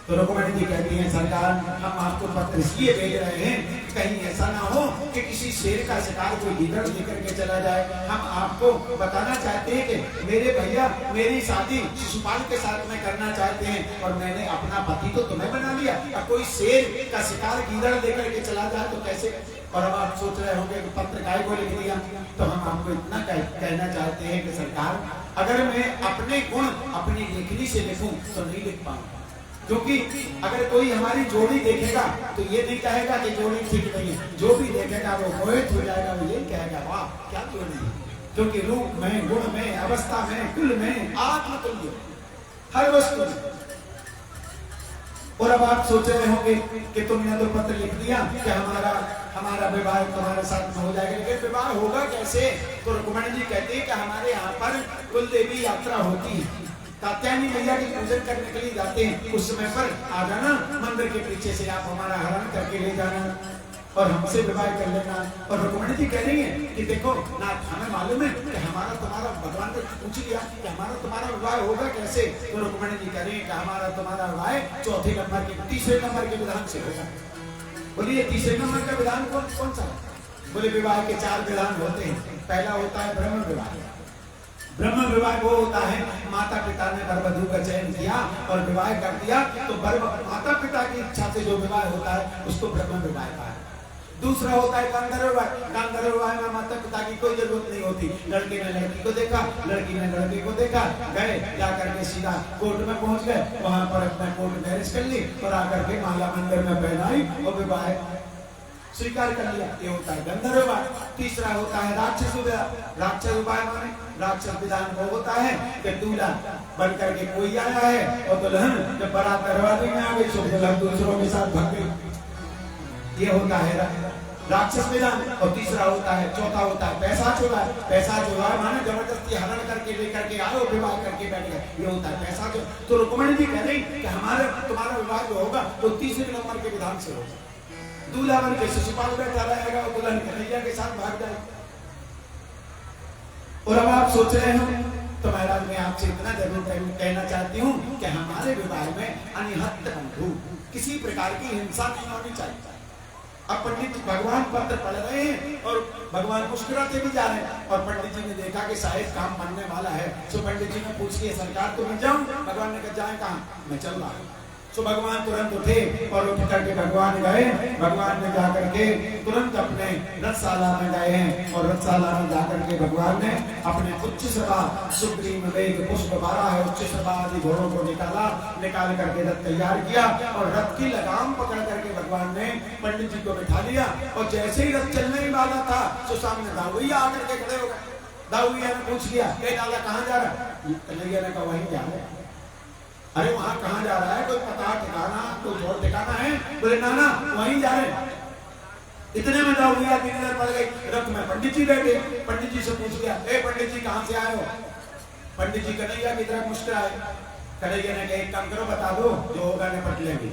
तो रुक्मणी जी कहती हैं सरकार, हम आपको पत्र इसलिए भेज रहे हैं कहीं ऐसा ना हो कि किसी शेर का शिकार कोई गिदड़ लेकर के चला जाए। हम आपको बताना चाहते हैं कि मेरे भैया मेरी शादी शिशुपाल के साथ में करना चाहते हैं, और मैंने अपना पति तो तुम्हें बना लिया, अब कोई शेर का शिकार गिदड़ लेकर के चला जाए तो कैसे। और अब आप सोच रहे होंगे कि पत्र काय को लिख दिया, तो हम आपको इतना कहना चाहते हैं कि सरकार, अगर मैं अपने गुण अपनी लेखनी से लिखूं तो नहीं लिख पाऊंगा, क्योंकि अगर कोई हमारी जोड़ी देखेगा तो ये नहीं कहेगा कि जोड़ी ठीक नहीं है, जो भी देखेगा वो मोहित हो जाएगा, वो यही कहेगा वाह क्या जोड़ी है, क्योंकि रूप में, गुण में, अवस्था में, कुल में आत्मतुल्य हर वस्तु में। और अब आप सोच रहे होंगे कि तुमने तो पत्र लिख दिया कि हमारा विवाह तुम्हारे साथ में हो जाएगा, लेकिन विवाह होगा कैसे। तो रुक्मणी जी कहती है कि हमारे यहाँ पर कुल देवी यात्रा होती है, कात्यायनी मैया की पूजन करने के लिए जाते हैं, उस समय पर आ जाना मंदिर के पीछे से, आप हमारा हरण करके ले जाना और हमसे विवाह कर लेना। और रुक्मणी जी कह रही है कि देखो ना, हमें मालूम है कि हमारा तुम्हारा, भगवान ने पूछ लिया कि हमारा तुम्हारा विवाह होगा कैसे। तो रुक्मणी जी कह रही है कि हमारा तुम्हारा विवाह चौथे नंबर के, तीसरे नंबर के विधान से होगा। बोलिए तीसरे नंबर का विधान कौन सा है। बोले विवाह के 4 विधान होते हैं। पहला होता है ब्रह्म विवाह, ब्रह्म विवाह वो होता है माता पिता ने वर वधू का चयन किया और विवाह कर दिया, तो माता पिता की इच्छा से जो विवाह होता है उसको ब्रह्म विवाह कहा है। दूसरा होता है गांधर्व विवाह। गांधर्व विवाह में माता पिता की कोई जरूरत नहीं होती, लड़के ने लड़की को देखा, लड़की ने लड़के को देखा, गए जाकर के सीधा कोर्ट में पहुंच गए, वहां पर अपना कोर्ट मैरिज कर ली और आकर के माला मंदिर में पहनाई और विवाह स्वीकार कर लिया। ये होता है गंधर्व विवाह। तीसरा होता है राक्षस विवाह। राक्षस विवाह माने राक्षस विधान वो होता है कि दूल्हा बन करके कोई आया है और दुल्हन जब बारात दरवाजे में आ गई तो दुल्हन दूसरों के साथ भाग गई। ये होता है राक्षस विधान। और तीसरा होता है, चौथा होता है पैसा चोरा। पैसा चोरा माने जबरदस्ती हरण करके लेकर के आओ, विवाह करके बैठ गए, ये होता है पैसा चोरा। तो रुक्मणी जी कह रही कि हमारा तुम्हारा विवाह जो होगा वो तीसरे नंबर के विधान से होगा। दूल्हा बन के शिशुपाल बैठा रहेगा और दुल्हन कन्हैया के साथ भाग जाएगी। और अब आप सोच रहे हो तो महाराज मैं आपसे इतना जरूर कहना चाहती हूँ कि हमारे विवाह में अनिहत्त बंधु किसी प्रकार की हिंसा नहीं होनी चाहिए। अब पंडित भगवान पत्र पढ़ रहे हैं और भगवान मुस्कुराते भी जा रहे हैं और पंडित जी ने देखा कि शायद काम बनने वाला है, तो पंडित जी ने पूछ लिया सरकार तो मैं जाऊं? भगवान ने कहा जाए कहाँ? मैं चल रहा हूँ। तो भगवान तुरंत उठे और उठ करके भगवान गए। भगवान ने जाकर के तुरंत अपने रथशाला में गए हैं और रथशाला में जाकर के भगवान ने अपने उच्च सभा सुग्रीव वेग पुष्प 12 है उच्च सभा आदि घोड़ों को निकाल करके रथ तैयार किया और रथ की लगाम पकड़ करके भगवान ने पंडित जी को बिठा लिया। और जैसे ही रथ चलने वाला था तो सामने दाऊया आकर के खड़े हो गए। दाऊया ने पूछ लिया लाला कहाँ जा रहा है? कन्हैया ने कहा वहीं जा रहा है। अरे वहां कहाँ जा रहा है? कोई पता ठिकाना कोई और ठिकाना है? बोले नाना वहीं जा रहे हैं। इतने में दाऊया की नजर पड़ गई, रथ में पंडित जी बैठे। पंडित जी से पूछ लिया पंडित जी कहाँ से आए हो? पंडित जी कन्हैया की तरफ मुस्कुराए। कन्हैया ने कहा एक काम करो बता दो जो होगा निपट लेंगे।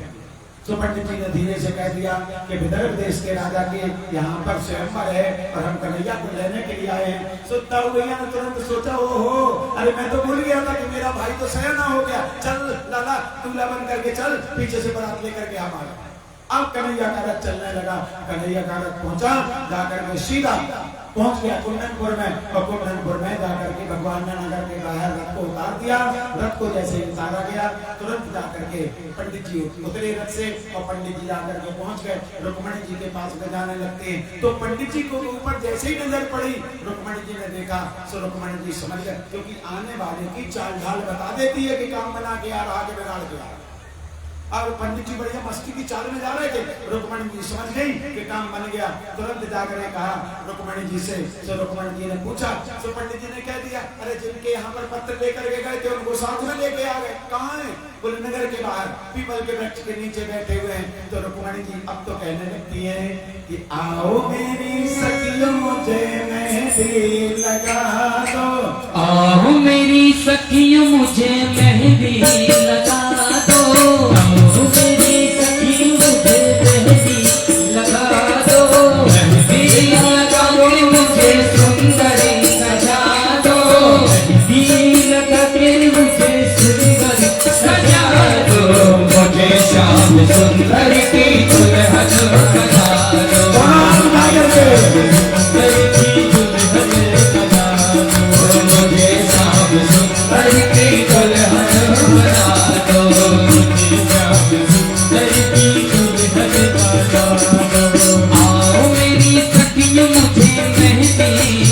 तो पंडित जी ने धीरे से कह दिया कि विदर्भ देश के राजा के यहाँ पर स्वयंवर है और हम कन्हैया को लेने के लिए आए हैं। तो दाऊया ने तुरंत सोचा ओहो अरे मैं तो भूल गया था कि मेरा भाई तो सयाना हो गया, चल लाला दूल्हा बन करके चल, पीछे से बारात लेकर के हम आ गए। अब कन्हैया का रथ चलने लगा। कन्हैया का रथ पहुंचा, जाकर के सीधा पहुंच गया कुंदनपुर में और कुंदनपुर में जाकर के भगवान ने नगर के बाहर रथ को उतार दिया। रथ को जैसे ही उतारा गया तुरंत जाकर के पंडित जी उतरे रथ से और पंडित जी जाकर के पहुंच गए रुक्मणी जी के पास में जाने लगते हैं। तो पंडित जी को ऊपर जैसे ही नजर पड़ी रुक्मणी जी ने देखा तो रुक्मणी जी समझ गए, क्योंकि आने वाले की चाल ढाल बता देती है कि काम बना के आ रहा है बिगाड़ के आ रहा। और पंडित जी बढ़िया मस्ती की चाल में जा रहे थे, रुक्मणी जी समझ गई कि काम बन गया। तुरंत जाकर कहा रुक्मणी जी से, तो रुक्मणी जी ने पूछा, तो पंडित जी ने कह दिया अरे जिनके यहाँ पर पत्र लेकर के गए थे उनको साथ में लेके आ गए। कहाँ है? बोले नगर के बाहर पीपल के वृक्ष के नीचे बैठे हुए हैं। तो रुक्मणी जी अब तो कहने लगती है कि आओ मेरी सखियों मुझे मेहंदी लगा दो, आओ मेरी सखियों मुझे मेहंदी लगा दो, आओ मेरी सखियों मुझे मेहंदी लगा दो, मेहंदी लगा के मुझे सुंदरी सजा दो, मेहंदी लगा के मुझे सुंदरी सजा दो, मुझे श्याम सुंदर की दुल्हन बना दो, सुंदर की दुल्हन बना दो, मुझे श्याम सुंदर की दुल्हन बना दो, मुझे श्याम सुंदर की दुल्हन बना दो। आओ मेरी सखियों मुझे मेहंदी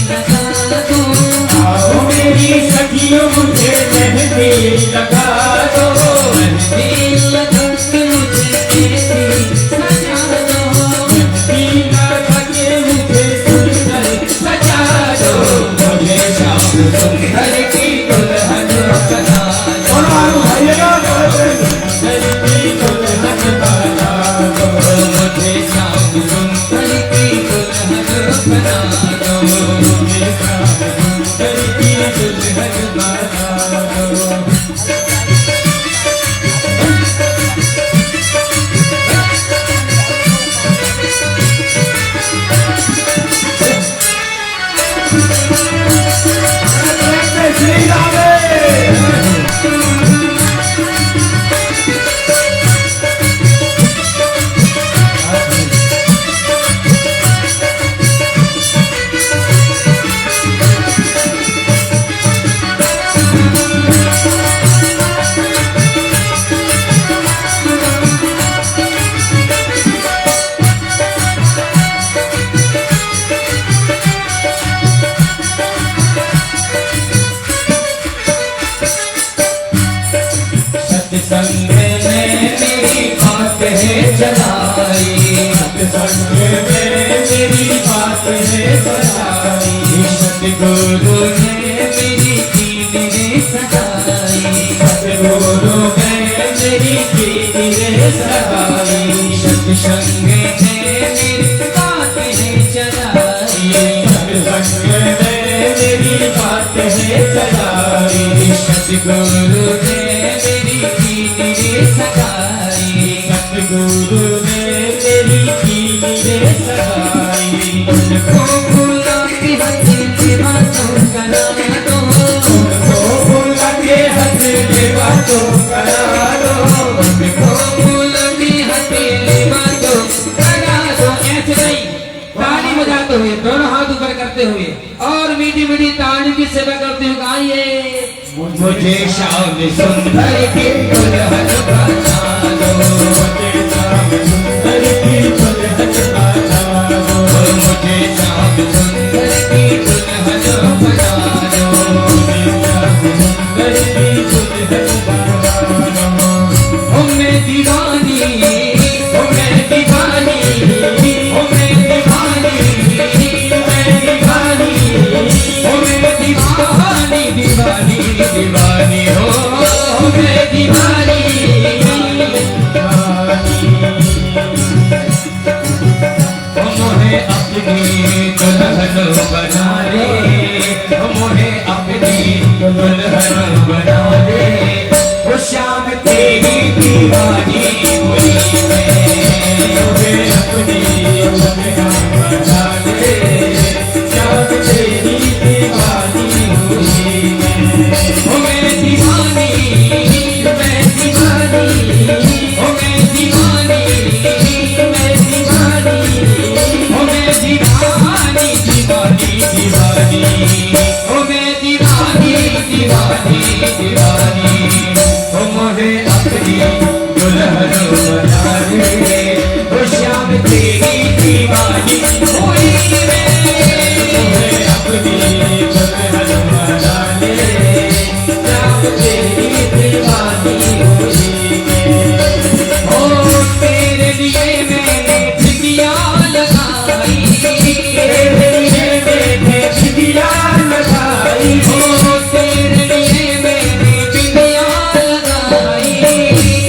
लगा दो, आओ मेरी सखियों मुझे मेहंदी लगा दो, मेहंदी लगा के मुझे मेहंदी सजा दो, चलाई, सत्संग में मेरी बात है चलाई, सतगुरु ने मेरी कीन रे सगाई, सतगुरु ने मेरी कीन रे सगाई, सत्संग में मेरी बात है चलाई, सत्संग में मेरी बात है चलाई, सतगुरु ने मेरी कीन रे सगाई, सतगुरु ने मेरी कीन रे सगाई, उनको बुला के हंस के बातों करा दो, उनको बुला के हंस के बातों करा दो, उनको बुला के हंस के बातों करा दो। ऐसे नहीं, ताली बजाते हुए, दोनों हाथ ऊपर करते हुए और मीठी मीठी ताली की सेवा करते हुए गाइए, मुझे श्याम सुंदर की दुल्हन बना दो, मुझे श्याम सुंदर की दुल्हन बना दो, मुझे श्याम सुंदर की दुल्हन बना दो, मुझे श्याम सुंदर की दुल्हन बना दो। ओ मैं दीवानी, ओ मैं दीवानी, ओ मैं दीवानी, मैं दीवानी, ओ मैं दीवानी, दीवानी दीवानी हो मैं दीवानी, मोहे अपनी दुल्हन बना रे, मोहे अपनी दुल्हन बना रे, वो श्याम तेरी दीवानी हुई मैं, मोहे अपनी दुल्हन बना रे, श्याम तेरी दीवानी हुई मैं, ओ मैं दीवानी, मैं दीवानी, ओ मैं दीवानी, मैं दीवानी, ओ मैं दीवानी, दीवानी दीवानी, ओ मैं दीवानी, दीवानी दीवानी, ओ मोहे अपनी दुल्हन बना रे, ओ श्याम तेरी दीवानी हुई मैं, मोहे अपनी दुल्हन बना रे, श्याम तेरी दीवानी हुई मैं, ओ तेरे लिए मैंने ठिकिया लगाई, तेरे लिए मैंने ठिकिया लगाई, ओ तेरे लिए मैंने ठिकिया लगाई,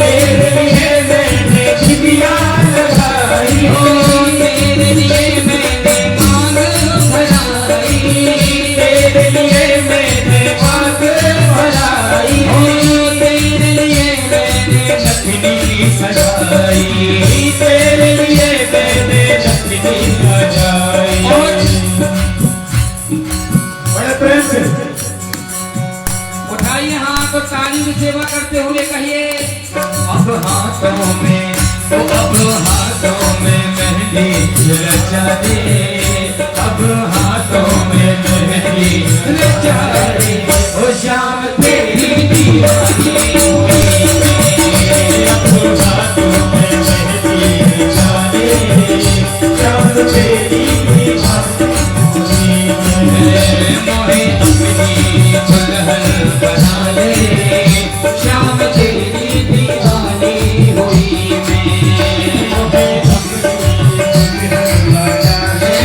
तेरे लिए मैंने ठिकिया लगाई, ओ तेरे लिए मैंने मांग भराई, तेरे लिए मैंने मांग भराई, ओ तेरे लिए मैंने नथनी सजाई, तेरे लिए मैंने नथनी सजाई। बड़े प्रेम से उठाइए हाथ और ताली में सेवा करते हुए कहिए, अब हाथों में, ओ अब हाथों में मेहंदी रचा दे, अब हाथों में मेहंदी रचा दे, ओ श्याम तेरी दीवानी हुई मैं, अब हाथों में मेहंदी रचा दे, श्याम तेरी दीवानी हुई मैं, मोहे अपनी दुल्हन बना ले, श्याम तेरी दीवानी हुई मैं, मोहे अपनी दुल्हन बना ले,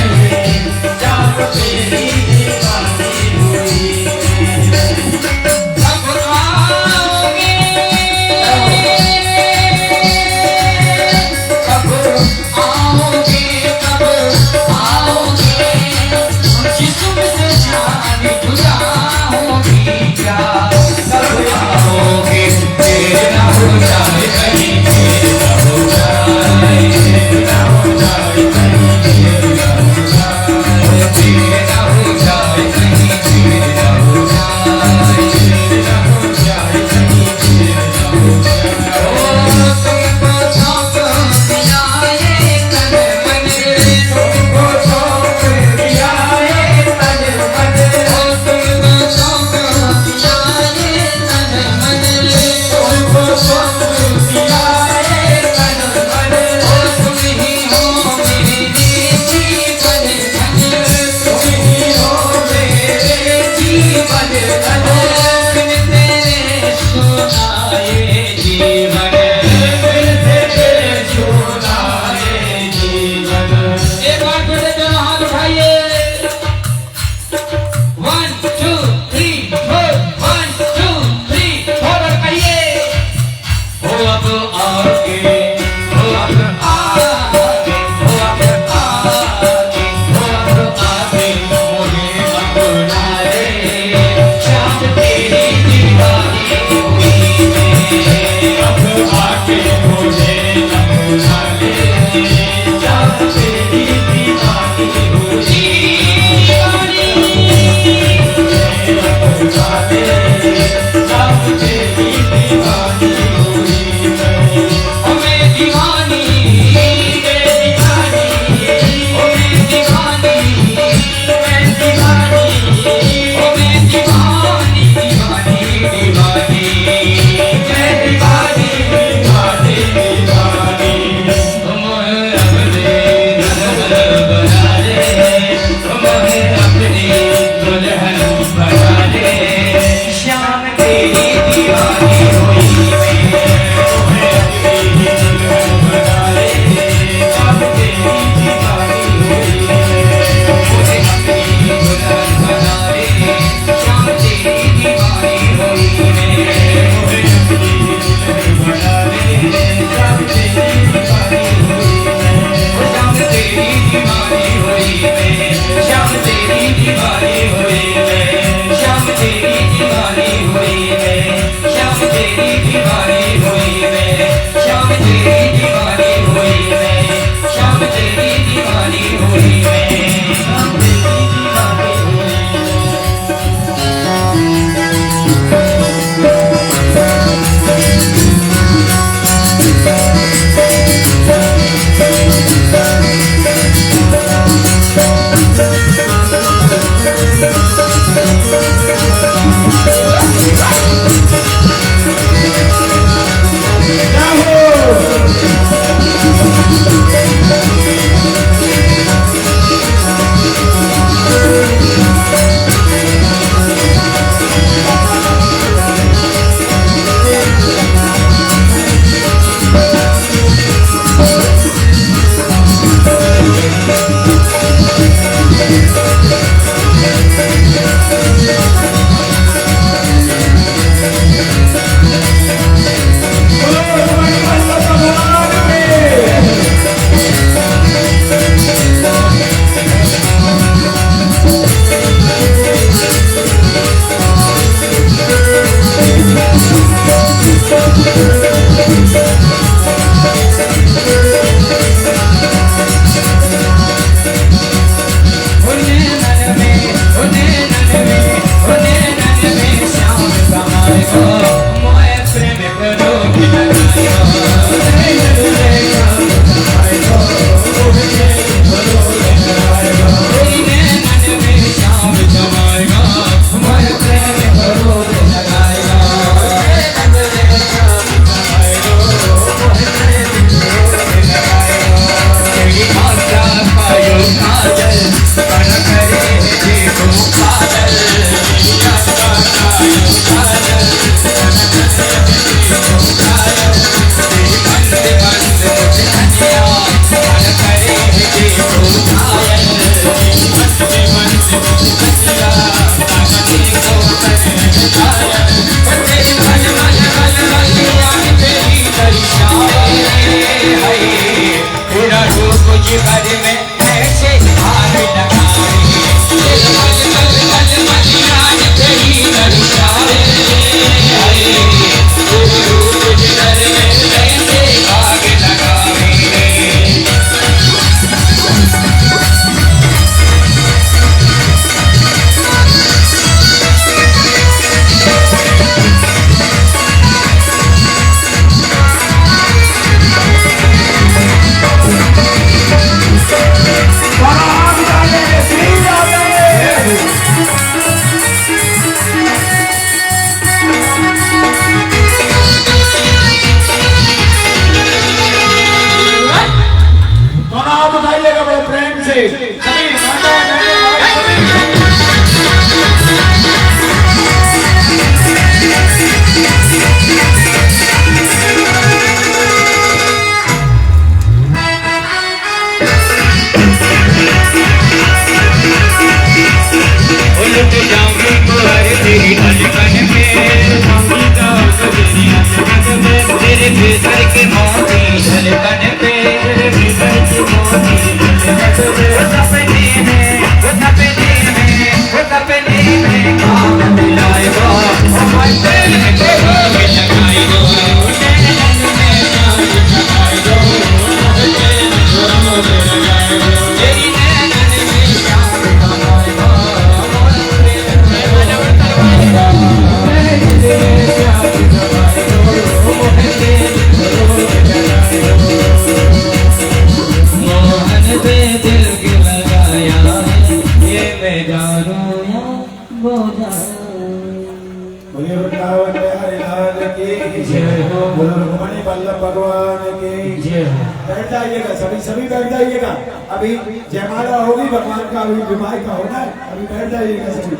बोलिए वृंदावन बिहारी लाल की जय हो, बोलो रुक्मणी वल्लभ भगवान की जय हो। बैठ जाइएगा, सभी बैठ जाइएगा। अभी जयमाला होगी, भगवान का अभी विवाह का होना है, अभी बैठ जाइएगा सभी।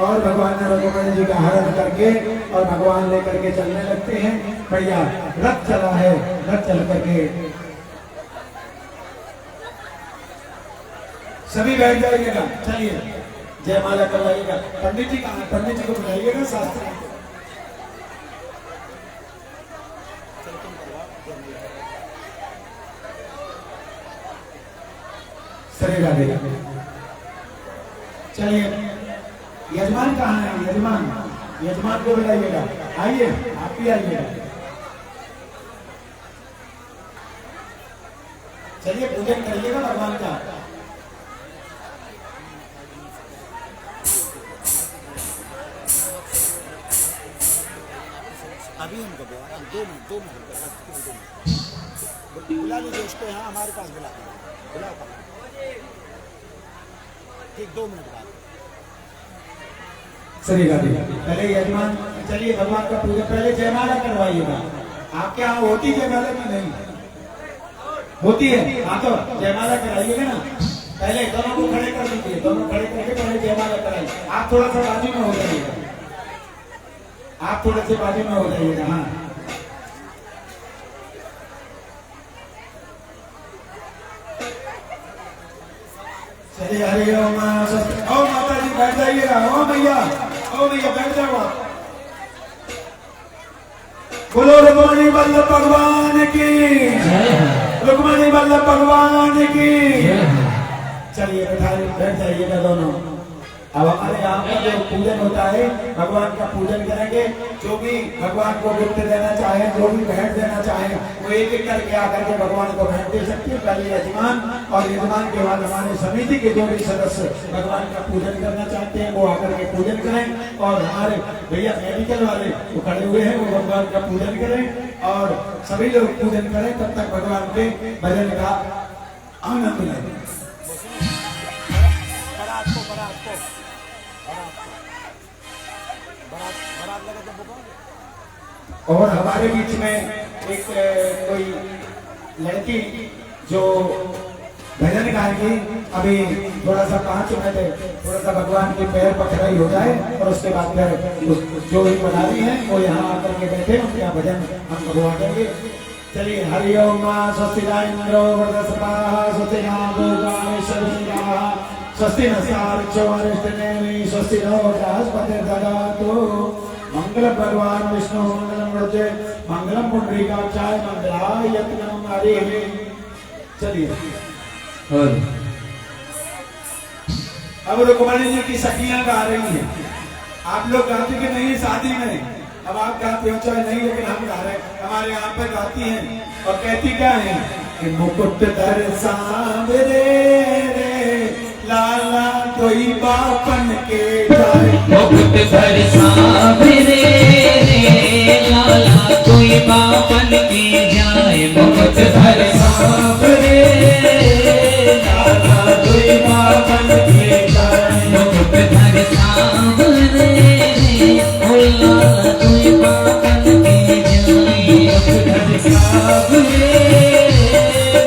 और भगवान ने रुक्मणी जी का हरण करके और भगवान लेकर के चलने लगते हैं। भैया रथ चला है, रथ चल करके सभी बैठ जाइएगा। चलिए जयमाला करवाइएगा। पंडित जी कहाँ? पंडित जी को बुलाइएगा शास्त्र। सरेगा देगा। चलिए यजमान कहाँ है? यजमान को बुलाइएगा। आइए, आप भी आइएगा। चलिए पूजन करिएगा भगवान का। अभी हमको दो मिनट बुला लीजिए उसको, यहाँ हमारे पास बुलाओ ठीक 2 मिनट बाद। सरेगा देगा। पहले यजमान, चलिए भगवान का पूजा, पहले जयमाला करवाइएगा। आपके यहाँ होती जयमाला की नहीं होती है? हाँ तो जयमाला कराइएगा ना। पहले दोनों को खड़े कर दीजिए, दोनों खड़े करके पहले जयमाला कराइए। आप थोड़ा सा बाजू में हो जाइएगा, आप थोड़े से बाजू में हो जाइएगा। हाँ चलिए हरे ओम माता जी बैठ जाइएगा। ओ भैया बैठ जाओ आप। बोलो रुक्मणी वल्लभ भगवान की, रुक्मणी वल्लभ भगवान की। चलिए बैठ जाइएगा दोनों। अब हमारे यहाँ का जो पूजन होता है, भगवान का पूजन करेंगे। जो भी भगवान को गिफ्ट देना चाहे, जो भी भेंट देना चाहे, वो एक एक करके आकर के भगवान को भेंट दे सकते हैं। पहले यजमान, और यजमान के बाद हमारे समिति के जो भी सदस्य भगवान का पूजन करना चाहते हैं, वो आकर के पूजन करें। और हमारे भैया मेडिकल वाले वो खड़े हुए हैं, वो भगवान का पूजन करें और सभी लोग पूजन करें। तब तक भगवान के भजन का आनंद लें। और हमारे बीच में एक कोई लड़की जो भजन गाएगी, अभी थोड़ा सा 5 मिनट थोड़ा सा भगवान के पैर पकड़ाई हो जाए और उसके बाद फिर जो भी पुजारी है वो यहाँ आकर के बैठे, उनके यहाँ भजन हम भगवान देंगे। चलिए हरि ओम स्वस्ति न इंद्रो वृद्धस्पतिः स्वस्ति न भूतानिशविन्द्राः स्वस्ति नस्तार्क्ष्यो अरिष्टनेमि स्वस्ति नो बृहस्पतिर्दधातु मंगल भगवान विष्णु मंगलम वृद्धे मंगलम पुंडरीकाक्षाय मंगलाय यत्नम हरिः। चलिए और अब रुक्मणी जी की सखियां गा रही हैं। आप लोग गाते कि नहीं शादी में? अब आप गाते हो चाहे नहीं, लेकिन हम गा रहे हैं। हमारे यहाँ पे गाती हैं और कहती क्या है कि मुकुट धर सांवरे रे लाला कोई बापन के जाए। मुकुट धर सांवरे रे लाला कोई बापन के जाए। मुकुट धर सांवरे लाला कोई बापन के जाए। मुकुट धर सांवरे लाला कोई बापन के जाए। मुकुट धर सांवरे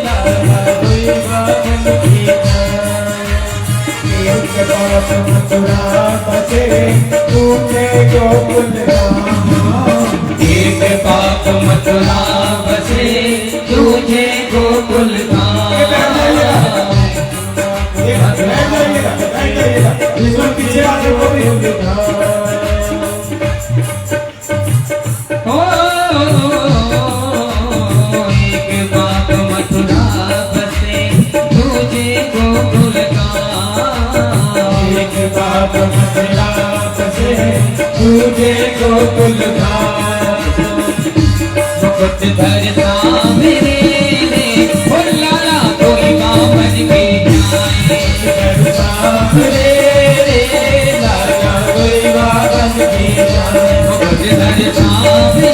लाला कोई बापन के जाए। एक बाप मथुरा बसे तूने गोकुल धाम। एक बाप मथुरा बसे तुझे गोकुल धाम। इसमें पीछे आगे को भी एक बाप मथुरा बसे तुझे गोकुल धाम। एक बाप मथुरा बसे तुझे गोकुल धाम। मुकुट धर सांवरे ओ लाला कोई बापन के जाए। सांवरे रे लाला कोई बापन के जाए। मुकुट धर सांवरे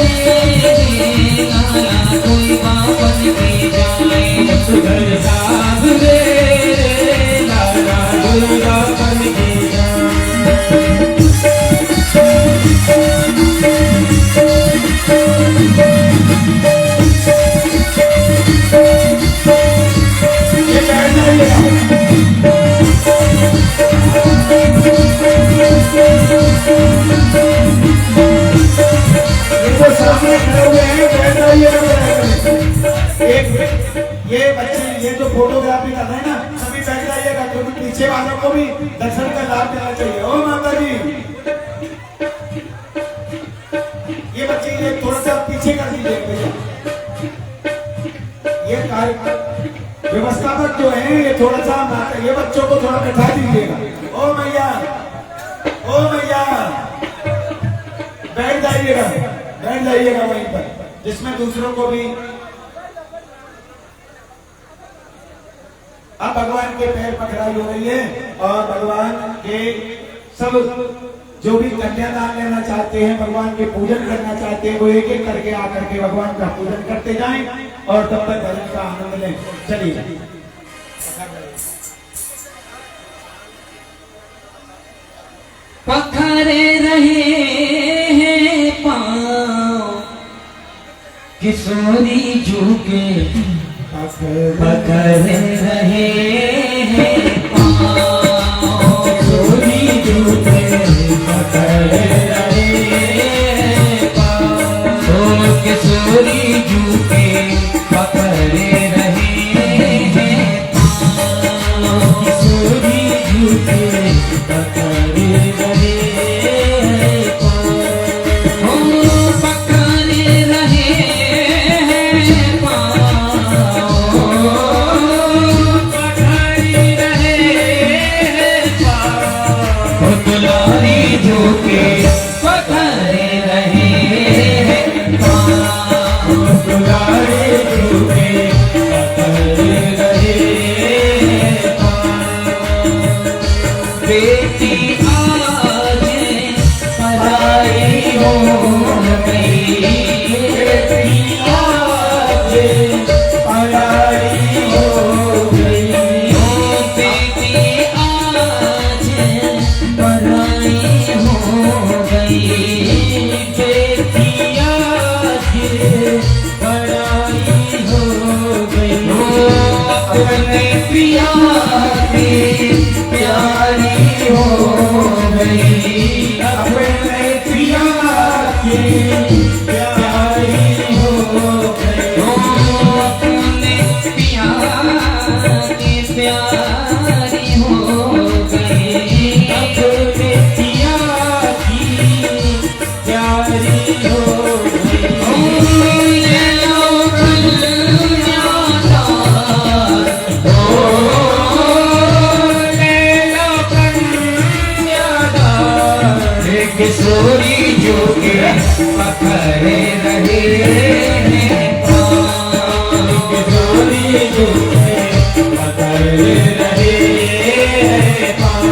लाला कोई बापन के जाए। सुधर सांवरे रे लाला कोई बापन के जाए। ये बैठना ही है। ये तो सामने खड़े हुए हैं, बैठना ही है। एक ये बच्चे ये जो फोटोग्राफी कर रहे हैं ना, सभी बैठ जाइएगा क्योंकि पीछे वालों को भी दर्शन का लाभ देना चाहिए। ओ माता जी, ये बच्चे ये थोड़ा सा पीछे कर दीजिए भैया। ये कार्य व्यवस्थापक जो है ये थोड़ा सा ये बच्चों को थोड़ा बैठा दीजिएगा। ओ मैया, ओ मैया, बैठ जाइएगा वहीं पर, जिसमें दूसरों को भी। अब भगवान के पैर पकड़ाई हो रही है और भगवान के सब जो भी कन्यादान लेना चाहते हैं, भगवान के पूजन करना चाहते हैं, वो एक एक करके आकर के भगवान का पूजन करते जाएं और तब तक भजन का आनंद लें। चलिए पखरे रहे हैं पाँव किशोरी झुके। पखरे रहे हैं पाँव किशोरी झुके। पखरे रहे हैं पाँव किशोरी झुके। पखरे रहे हैं पाँव किशोरी झुके। पखरे रहे हैं पाँव पखरे रहे हैं पाँव। पखरे रहे हैं पाँव दुलारी झुके। पखरे रहे हैं पाँव दुलारी झुके। पखरे रहे हैं पाँव बेटी आज पराई हो गई। बेटी आज पराई हो गई। बेटी आज पराई हो गई। बेटी आज पराई हो गई। अपने पिया की प्यारी हो गई। अपने पिया की प्यारी हो गई। पकड़े रहे हैं पाँव। किशोरी झूठे पकड़े रहे हैं पाँव।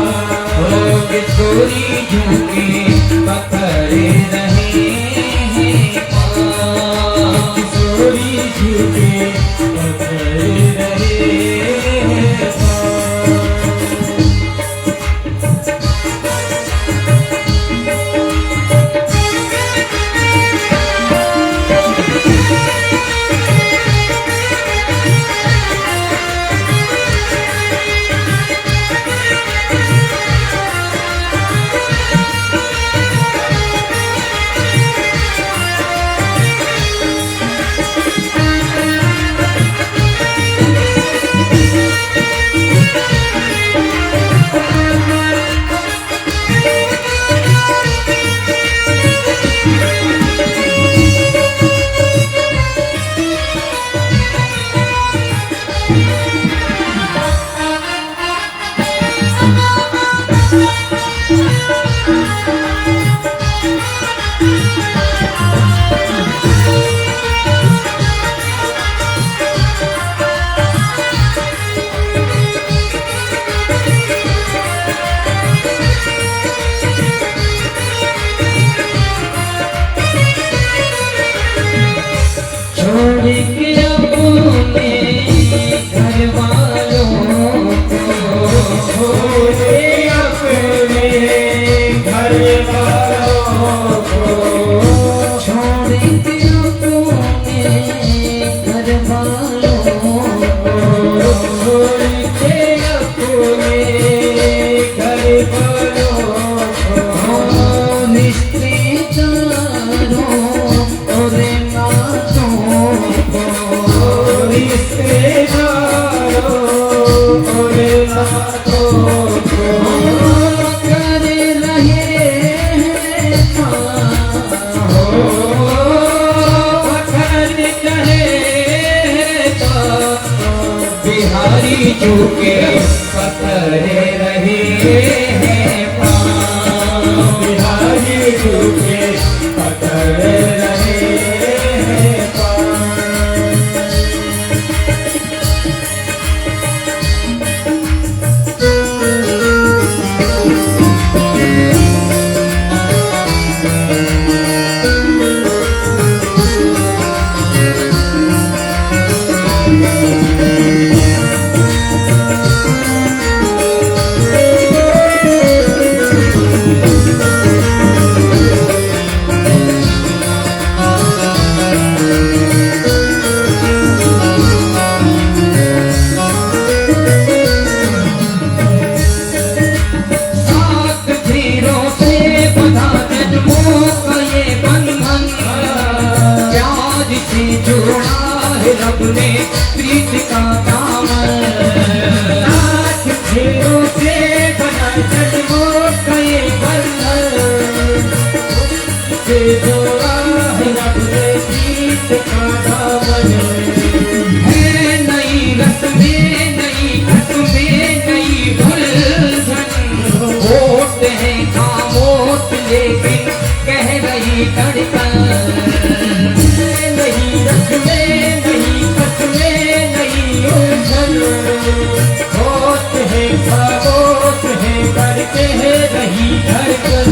ओ किशोरी झूठे पकड़े रहे हैं पाँव। किशोरी झूठे पकड़े रहे हैं पाँव। झुके पकड़े रहे हैं पाँव। बिहारी झुके पकड़े रहे हैं पाँव। रब ने प्रीत का दामन लाख फेरों से बना जन्मों का ये बंधन से जोड़ा है रब ने प्रीत का दामन। है नई रस्में नई कसमें नई उलझन होते हैं खामोश लेकिन कह रही धड़कन। नहीं रस्में नहीं कसमें नहीं उलझन होते हैं खामोश है करते हैं रही धड़कन।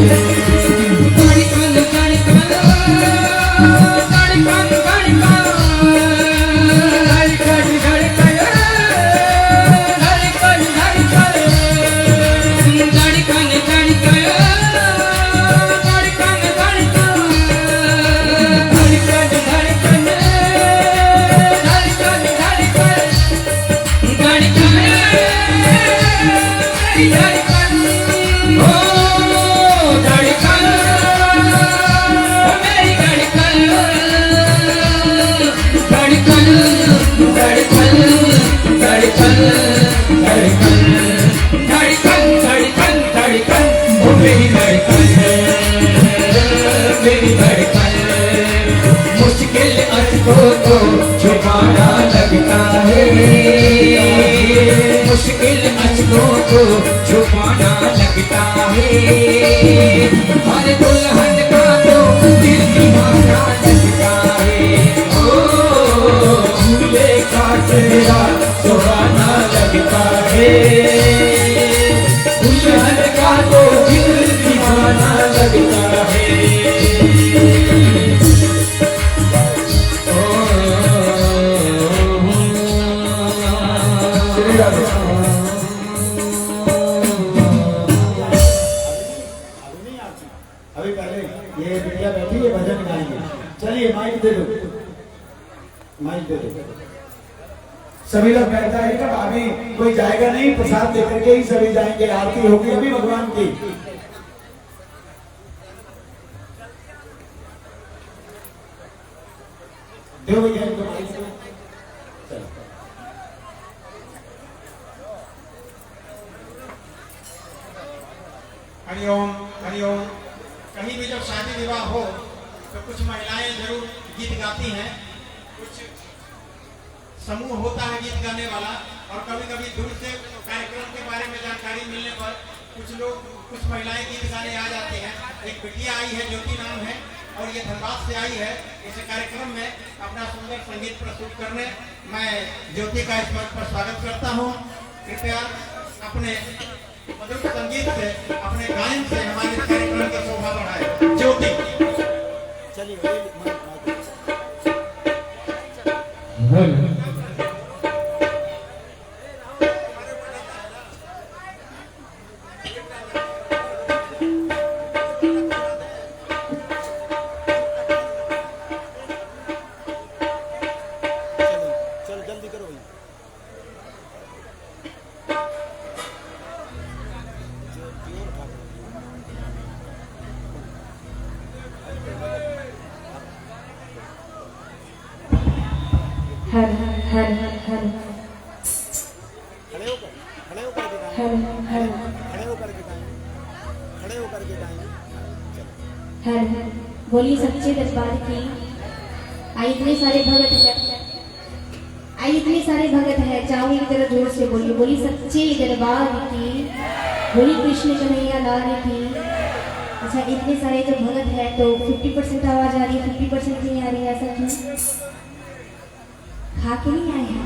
धड़कन धड़कन धड़कन धड़कन धड़कन धड़कन धड़कन धड़कन धड़कन मुश्किल अशकों को छुपाना लगता है। मुश्किल अशकों को छुपाना लगता है। हर दुल्हन का तो दिल उस हल्का को दिल दीवाना लगता है। श्री राधे। अभी पहले ये बिटिया बैठी है, भजन गाएंगे। चलिए माइक दे दो, माइक दे दो। सभी लोग बैठ जाएगा, अभी कोई जाएगा नहीं, प्रसाद लेकर के ही सभी जाएंगे। आरती होगी अभी भगवान की। दो भैया इनको माइक दो। चलो। हरिओम हरिओम। कहीं भी जब शादी विवाह हो तो कुछ महिलाएं जरूर गीत गाती हैं, कुछ समूह होता है गीत गाने वाला, और कभी कभी दूर से कार्यक्रम के बारे में जानकारी मिलने पर कुछ महिलाएं गीत गाने आ जाती हैं। एक बिटिया आई है, ज्योति नाम है, और ये धनबाद से आई है इस कार्यक्रम में अपना सुंदर संगीत प्रस्तुत करने। मैं ज्योति का इस मंच पर स्वागत करता हूँ। कृपया अपने मधुर संगीत से, अपने गायन से हमारे इस कार्यक्रम की शोभा बढ़ाए। ज्योति चलिए चल जल्दी करो भैया। हर हर हर खड़े होकर के गाएं, हर हर खड़े होकर के गाएं, खड़े होकर के गाएं। हर हर बोली सच्चे दरबार की। आई इतने सारे भगत है, आई इतने सारे भगत है, चाहूंगी कि जरा जोर से बोलिए। बोली सच्चे दरबार की, बोली कृष्ण कन्हैया लाल की। अच्छा, इतने सारे जो भगत है तो 50% आवाज आ रही है, 50% नहीं आ रही है, ऐसा क्यों? खा के नहीं आए हैं?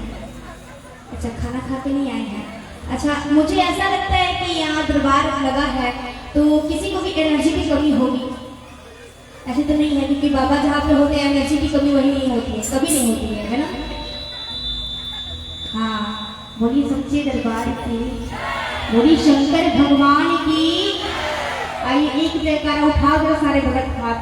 अच्छा, खाना खा के नहीं आए हैं। अच्छा, मुझे ऐसा लगता है कि यहाँ दरबार लगा है तो किसी को भी एनर्जी की कमी होगी। ऐसे तो नहीं है, क्योंकि बाबा जहाँ पे होते हैं एनर्जी की कमी वही नहीं होती है, कभी नहीं होती है ना? हाँ, बोली सच्चे दरबार की, बोली शंकर भगवान की। आइए एक जयकारा उठा दो सारे भगत हाथ,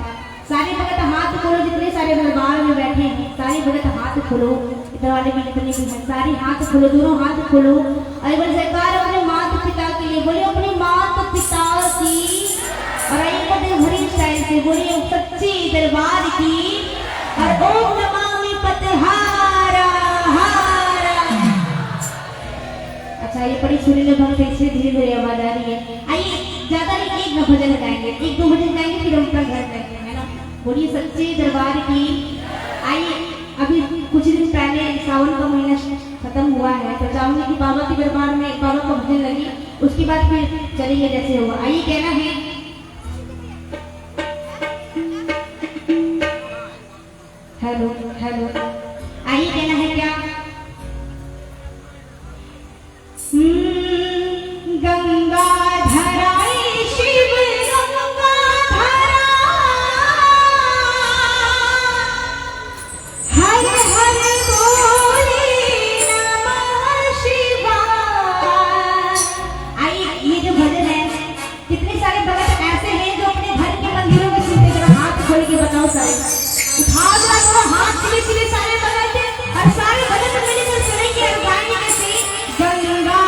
सारे भगत हाथ खोलो, जितने सारे दरबार में बैठे हैं सारे भगत हाथ खोलो। इधर वाले भी जितने भी हैं सारे हाथ खोलो, दोनों हाथ खोलो। और बोले जयकार अपने माता पिता के लिए, बोले अपने माता पिता की। और आइए पते भरी स्टाइल से बोलिए सच्चे दरबार की। और ओम नमामि पतहारा हारा। अच्छा, ये बड़ी सुरीले भक्त से धीरे धीरे आवाज आ रही है। आइए ज्यादा नहीं, एक न भजन गाएंगे, एक दो भजन गाएंगे, फिर हम अपना घर जाएंगे, है ना? बोलिए सच्चे दरबार की। आइए, अभी कुछ दिन पहले सावन का महीना खत्म हुआ है तो चाहूंगी कि बाबा के दरबार में बाबा का भजन लगी, उसके बाद फिर चलेंगे जैसे होगा। आइए, कहना है हेलो हेलो, आइए कहना है क्या? गंगा धराए शिव गंगा धरा, हर हर बोले नमः शिवाय। आइए, ये जो भजन है, कितने सारे भगत ऐसे हैं जो अपने घर के मंदिरों में सुनते, जरा हाथ खोल के बताओ सारे, उठा दो हाथ, चिले चिले सारे भगत और सारे भगत मिलकर सुनेंगे और गाएंगे कैसे? गंगा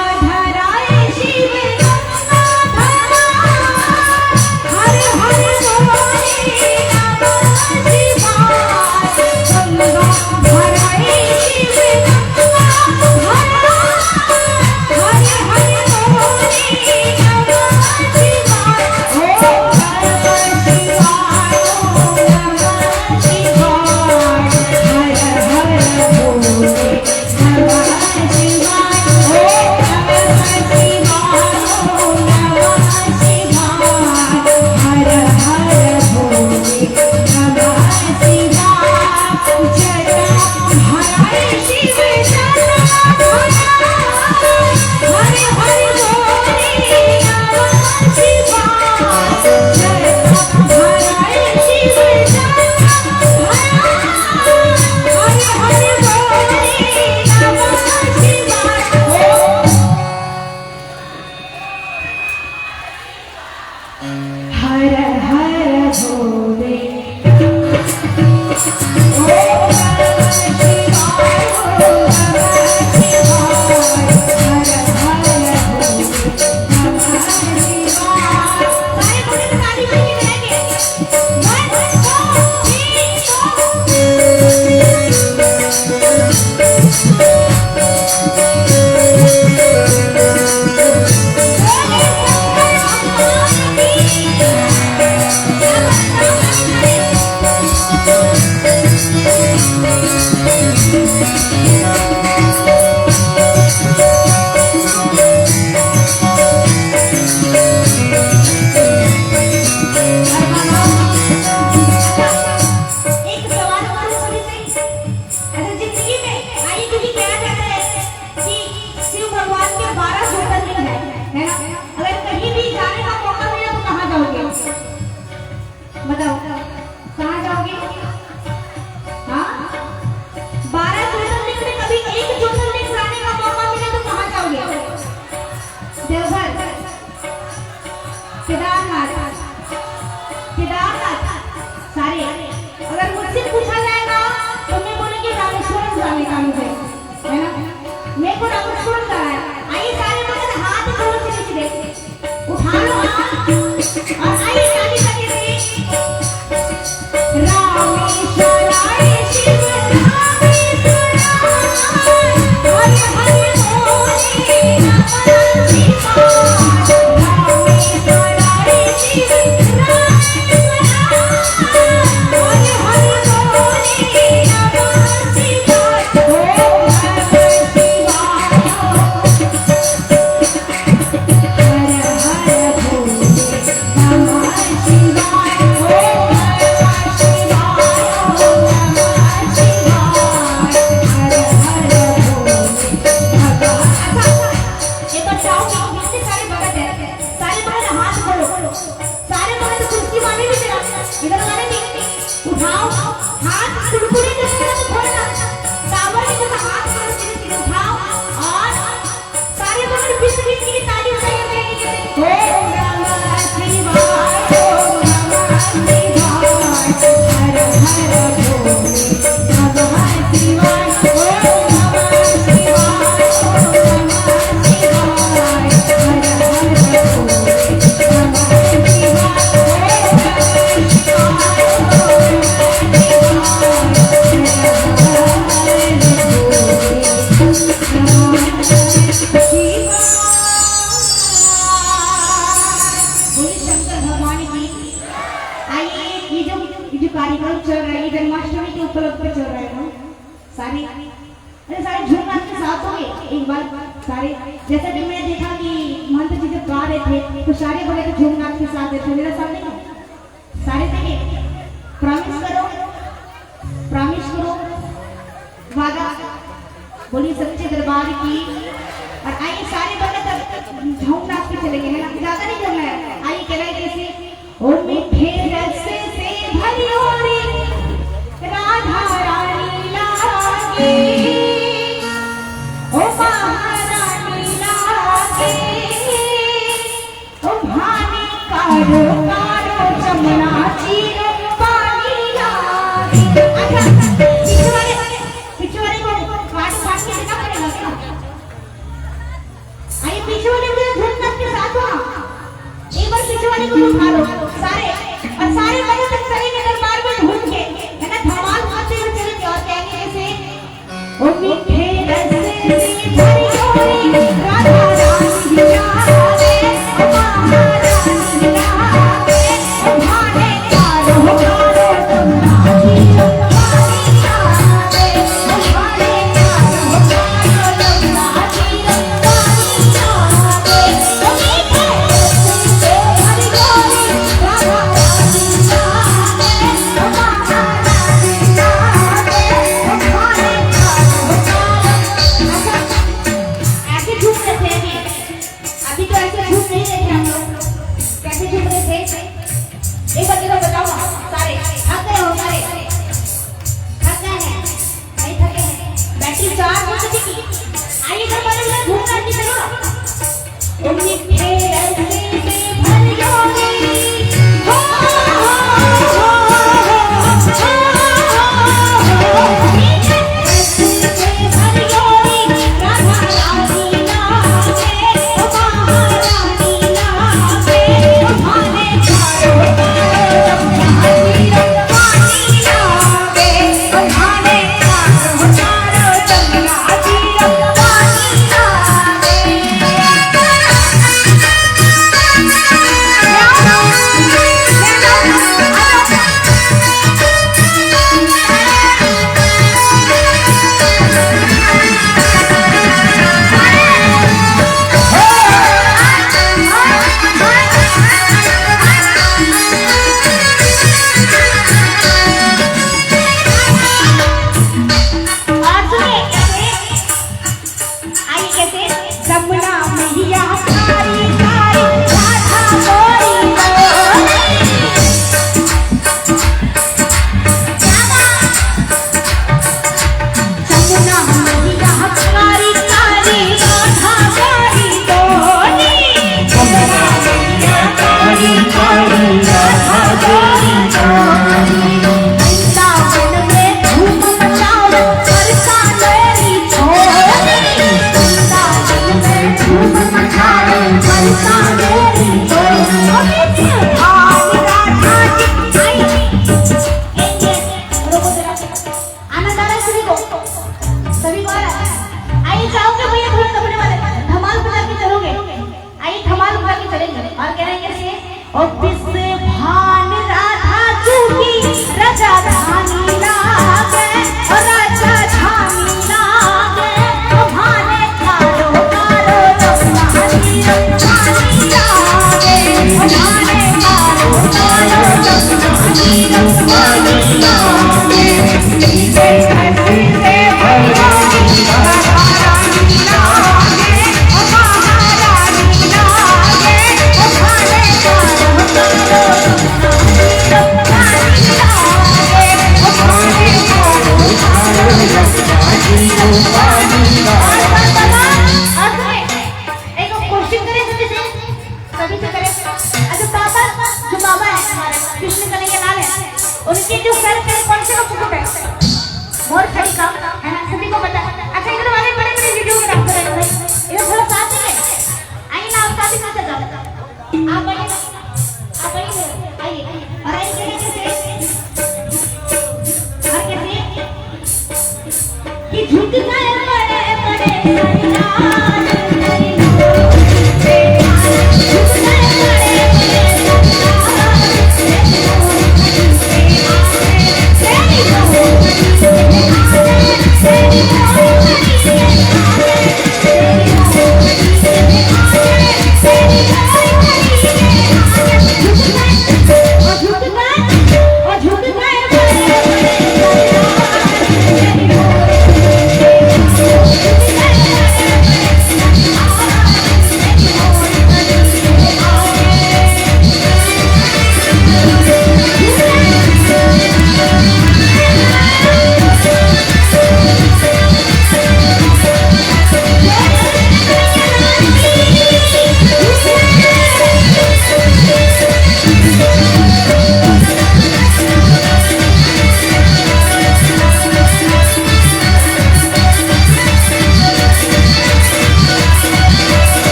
सुनता है। आइए सारे भगत हाथ जोड़ के नीचे देखते, उठा लो हाथ और आइए ताली बजाते रामेश्वराय शिव रामेश्वराय हरे हरे बोले नमः शिवाय रामेश्वराय शिव रामेश्वराय हरे हरे बोले नमः शिवाय ओम नमः शिवाय हर हर भोले नमः शिवाय ओम नमः शिवाय ओम नमः शिवाय हर हर भोले भगवान। एक बार जाओ कितने सारे भगत हैं, सारे भगत हाथ खोलो, सारे भगत कुर्सी माने भी तेरा इधर माने भी उठाओ हाथ कुड़कुड़े जैसे खोलना सावर के जैसा हाथ खोलो सीधे उठाओ और सारे भगत विश्व की ताली बजाइए ओम नमः शिवाय ओम नमः शिवाय हर हर भोले नमः शिवाय ओम नमः शिवाय ओम नमः शिवाय हर हर भोले नमः शिवाय शंकर भगवान की। आइए ये जो कार्यक्रम चल रहा है जन्माष्टमी के उपलक्ष्य पे चल रहा है ना सारे अरे सारे झूम नाच के साथ हो गए एक बार सारे जैसा कि मैं देखा कि महंत जी जब गा रहे थे तो सारे भगत झूम नाच के साथ थे मेरा सामने सारे थे प्रॉमिस करो वादा बोली सच्चे दरबार की। और आइए सारे भगत झूम नाच के चले गए हैं ना ज्यादा नहीं करना है। आइए कह रहे कैसे ओ मीठे रस से भरी होरी राधा रानी लागे ओ महारानी लागे ओ भाने कारो कारो चमना चीरो पानी लागे। अच्छा पीछे वाले को काट काट के देना पड़ेगा क्या? आइए पीछे वाले को झूम नाच के साथ हो एक बार पीछे वाले को उठा लो सारे और सारे भगत चलेंगे दरबार में घूम के है ना धमाल मारते हुए चलेंगे और कहेंगे ऐसे ओ मीठे रस से भरी होरी राधा रानी लागे ओ महारानी लागे ओ भाने कारो कारो चमना चीरो पानी लागे ओ भाने कारो कारो चमना चीरो पानी लागे ओ मीठे रस से भरी होरी राधा रानी लागे ओ महारानी लागे ओ भाने कारो कारो। अच्छा ऐसे झूम रहे थे अभी तो ऐसे झूम नहीं रहे थे हम लोग कैसे झूम रहे थे एक बार जरा बताओ सारे थक गए हो सारे थक गए हैं नहीं थके हैं बैटरी चार्ज हो चुकी की। आइए घर वाले मेरा घूमना नहीं करो ओ मीठे रस से भरी होरी हो मीठे रस से भरी होरी राधा रानी लागे ओ महारानी लागे ओ भाने कारो कारो चमना चीरो पानी लागे ओ भाने कारो कारो चमना चीरो पानी लागे। और खड़ी काम है ना, सभी को पता। अच्छा इधर वाले बड़े बड़े वीडियोग्राफर हैं भाई, इधर थोड़ा साथ में आइए ना, आप साथ ही साथ जाओ, आप आइए, आइए और आइए कैसे और कैसे कि झुक गए बड़े बड़े सरदार, झुक गए बड़े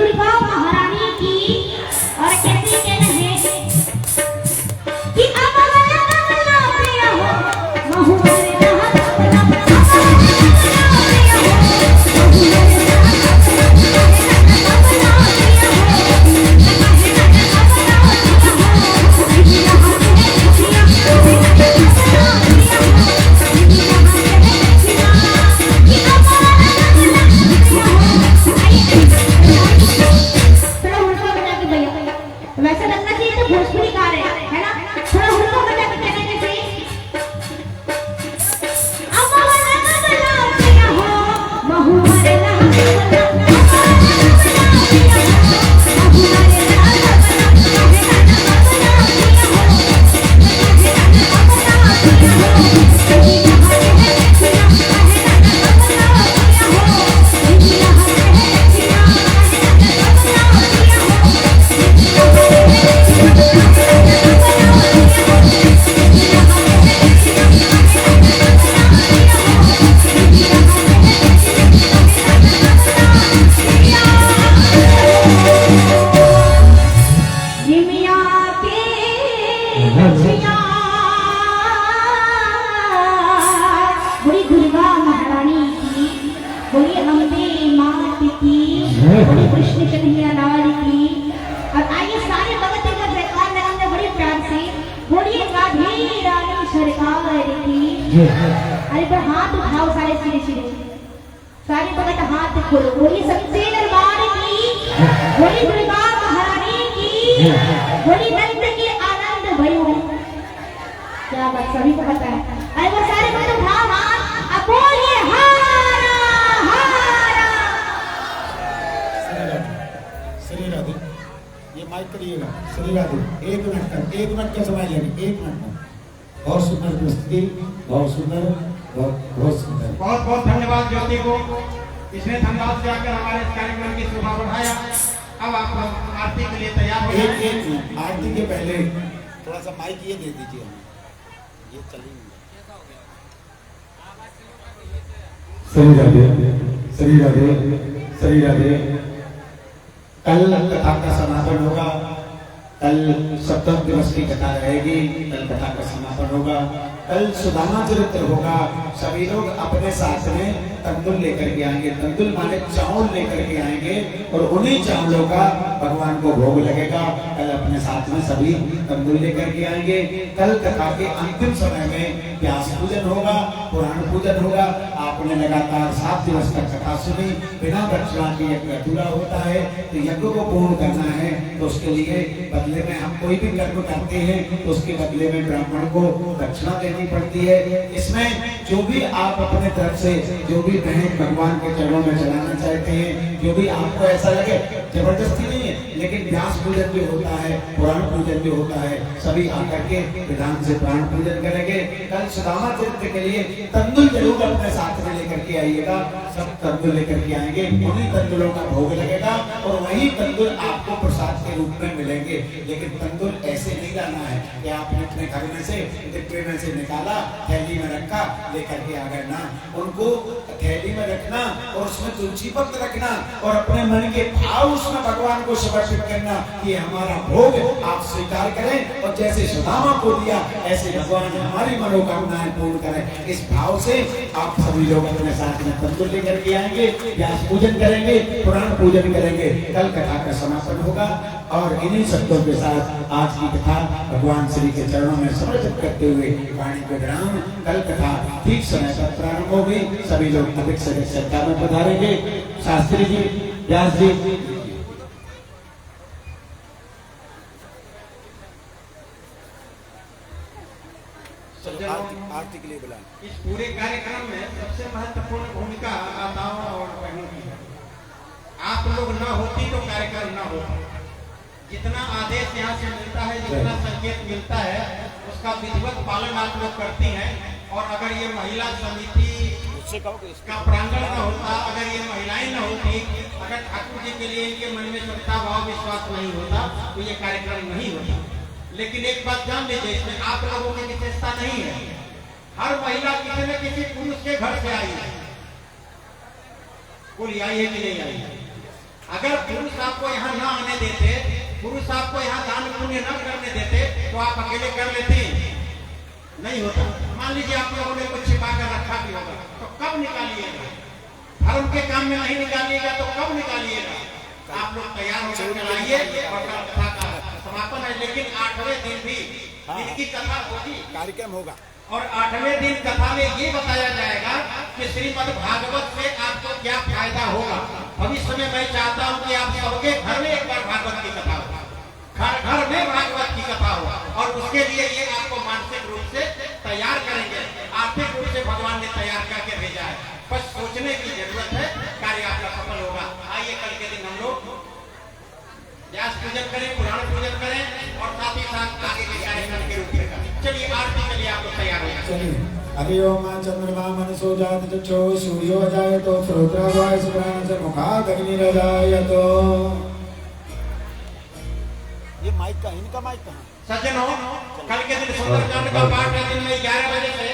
दुर्गा महारानी की। और कैसे कहना है कि अब कमला प्रिय हो महु हरे रहा कमला वैसे लगना चाहिए तो भोजपुरी गा रहे हैं, है ना? थोड़ा हुड़का बजा के कहना चाहिए। अमर कमला प्रिय हो महु हरे रहा कमला बड़ी दुर्गा महारानी की, बोलिए अम्बे मात की, बोलिए कृष्ण कन्हैया लाल की। और आइए सारे भगत का जयकार लगाने बड़े प्यार से बोलिए राधे रानी सरकार की। अरे पर हाथ उठाओ सारे सिरे सिरे, सारे भगत हाथ खोलो, बोलिए सबसे दरबार की, बोलिए दुर्गा महारानी की, बोलिए नंद के आनंद भयो। क्या बात, सभी को पता है। अरे वो सारे भगत उठाओ हाथ, अब बोलिए हारा हारा। श्री राधे, ये माइक करिएगा। श्री राधे, 1 मिनट का समय लेंगे, 1 मिनट का। बहुत सुंदर प्रस्तुति, बहुत सुंदर, बहुत सुंदर। बहुत बहुत धन्यवाद ज्योति को, इसने धन्यवाद से आकर हमारे इस कार्यक्रम की शोभा बढ़ाया। अब आप लोग आरती के लिए तैयार हो एक जाए। मिनट, आरती के पहले थोड़ा सा माइक ये दे दीजिए हमें, ये चलेंगे। श्री राधे, श्री राधे, श्री राधे। कल कथा का समापन होगा, कल सप्तम दिवस की कथा रहेगी, कल कथा का समापन होगा, कल सुदामा चरित्र होगा। सभी लोग अपने साथ में तंदुल लेकर के आएंगे, तंदुल माने चावल लेकर के आएंगे और उन्हीं चावलों का भगवान को भोग लगेगा। कल अपने साथ में सभी तंदुल लेकर के आएंगे। कल कथा के अंतिम समय में व्यास पूजन होगा, पुराण पूजन होगा। आपने लगातार 7 दिवस तक कथा सुनी, बिना दक्षिणा के यज्ञ अधूरा होता है, तो यज्ञ को पूर्ण करना है तो उसके लिए बदले में हम कोई भी कर्म करते हैं तो उसके बदले में ब्राह्मण को दक्षिणा देनी पड़ती है। इसमें जो भी आप अपने तरफ से जो भी बहन भगवान के चरणों में चलाना चाहते हैं, जो भी आपको ऐसा लगे, जबरदस्ती नहीं है, लेकिन व्यास पूजन जो होता है, पुराण पूजन जो होता है, सभी आकर के विधान से पुराण पूजन करेंगे। कल सुदामा चरित्र के लिए तंदुल जरूर अपने साथ में लेकर के आइएगा, सब तंदुल लेकर के आएंगे, उन्हीं तंदुलों का भोग लगेगा और वही तंदुल आपको प्रसाद के रूप में मिलेंगे। लेकिन तंदुल ऐसे नहीं लाना है कि आपने अपने घर में से डिब्बे में से निकाला, थैली में रखा, लेकर के आ गए ना। उनको थैली में रखना और उसमें तुलसी पत्र रखना और अपने मन के भाव उसमें भगवान को समर्पित करना कि हमारा भोग आप स्वीकार करें और जैसे सुदामा को दिया ऐसे भगवान हमारी मनोकामनाएं पूर्ण करें। इस भाव से आप सभी लोग अपने साथ में तंदुल लेकर के आएंगे, व्यास पूजन करेंगे, पुराण पूजन करेंगे। कल कथा का समापन होगा और इन्हीं शब्दों के साथ आज की कथा भगवान श्री के चरणों में समर्पित करते हुए वाणी को विराम। कल कथा ठीक समय पर प्रारंभ होगी, सभी लोग अधिक से अधिक श्रद्धा में पधारेंगे। शास्त्री जी, व्यास जी, आरती के लिए बुलाएं। इस पूरे कार्यक्रम में सबसे महत्वपूर्ण भूमिका माताओं और बहनों की है। आप लोग न होती तो कार्यक्रम न होता। जितना आदेश यहाँ से मिलता है, जितना संकेत मिलता है, उसका विधिवत पालन आप लोग करती हैं। और अगर ये महिला समिति का प्रांगण न होता, अगर ये महिलाएं न होती, अगर ठाकुर जी के लिए इनके मन में श्रद्धा भाव विश्वास नहीं होता तो ये कार्यक्रम नहीं होता। लेकिन एक बात जान लीजिए, इसमें आप लोगों की विशेषता नहीं है। हर महिला किसी न किसी पुरुष के घर से आई है। बोली आई है कि नहीं आई है? अगर पुरुष आपको यहाँ न आने देते, पुरुष आपको यहाँ दान पुण्य न करने देते, तो आप अकेले कर लेते? नहीं होता। मान लीजिए आप लोगों ने कुछ छिपा कर रखा भी होगा, तो कब निकालिएगा? धर्म के काम में नहीं निकालिएगा तो कब निकालिएगा? आप लोग तैयार होकर आइए और कथा का समापन है। लेकिन 8वें दिन भी इनकी कथा होगी, कार्यक्रम होगा। और 8वें दिन कथा में ये बताया जाएगा कि श्रीमद् भागवत से आपको क्या फायदा होगा। भविष्य में मैं चाहता हूँ कि आप सबके घर में एक बार भागवत की कथा हो, घर घर में भागवत की कथा हो, और उसके लिए ये आपको मानसिक रूप से तैयार करेंगे, आर्थिक रूप से भगवान ने तैयार करके भेजा है। बस सोचने की जरूरत है, कार्य आपका सफल होगा। आइए कल के दिन हम लोग व्यास पूजन करें, पुराण पूजन करें, और साथ ही साथ आगे के कार्यक्रम के रूप में करें। चलिए आरती के लिए आप लोग तैयार हो जाए। चलिए अभी ओम चंद्रमा मनसो जात चक्षो सूर्यो जायतो श्रोत्रवाय सुप्राण से मुखाग्निरजायतो। ये माइक का, इनका माइक कहाँ? सज्जनों, कल के दिन सुंदरकांड का पाठ है। दिन में 11 बजे से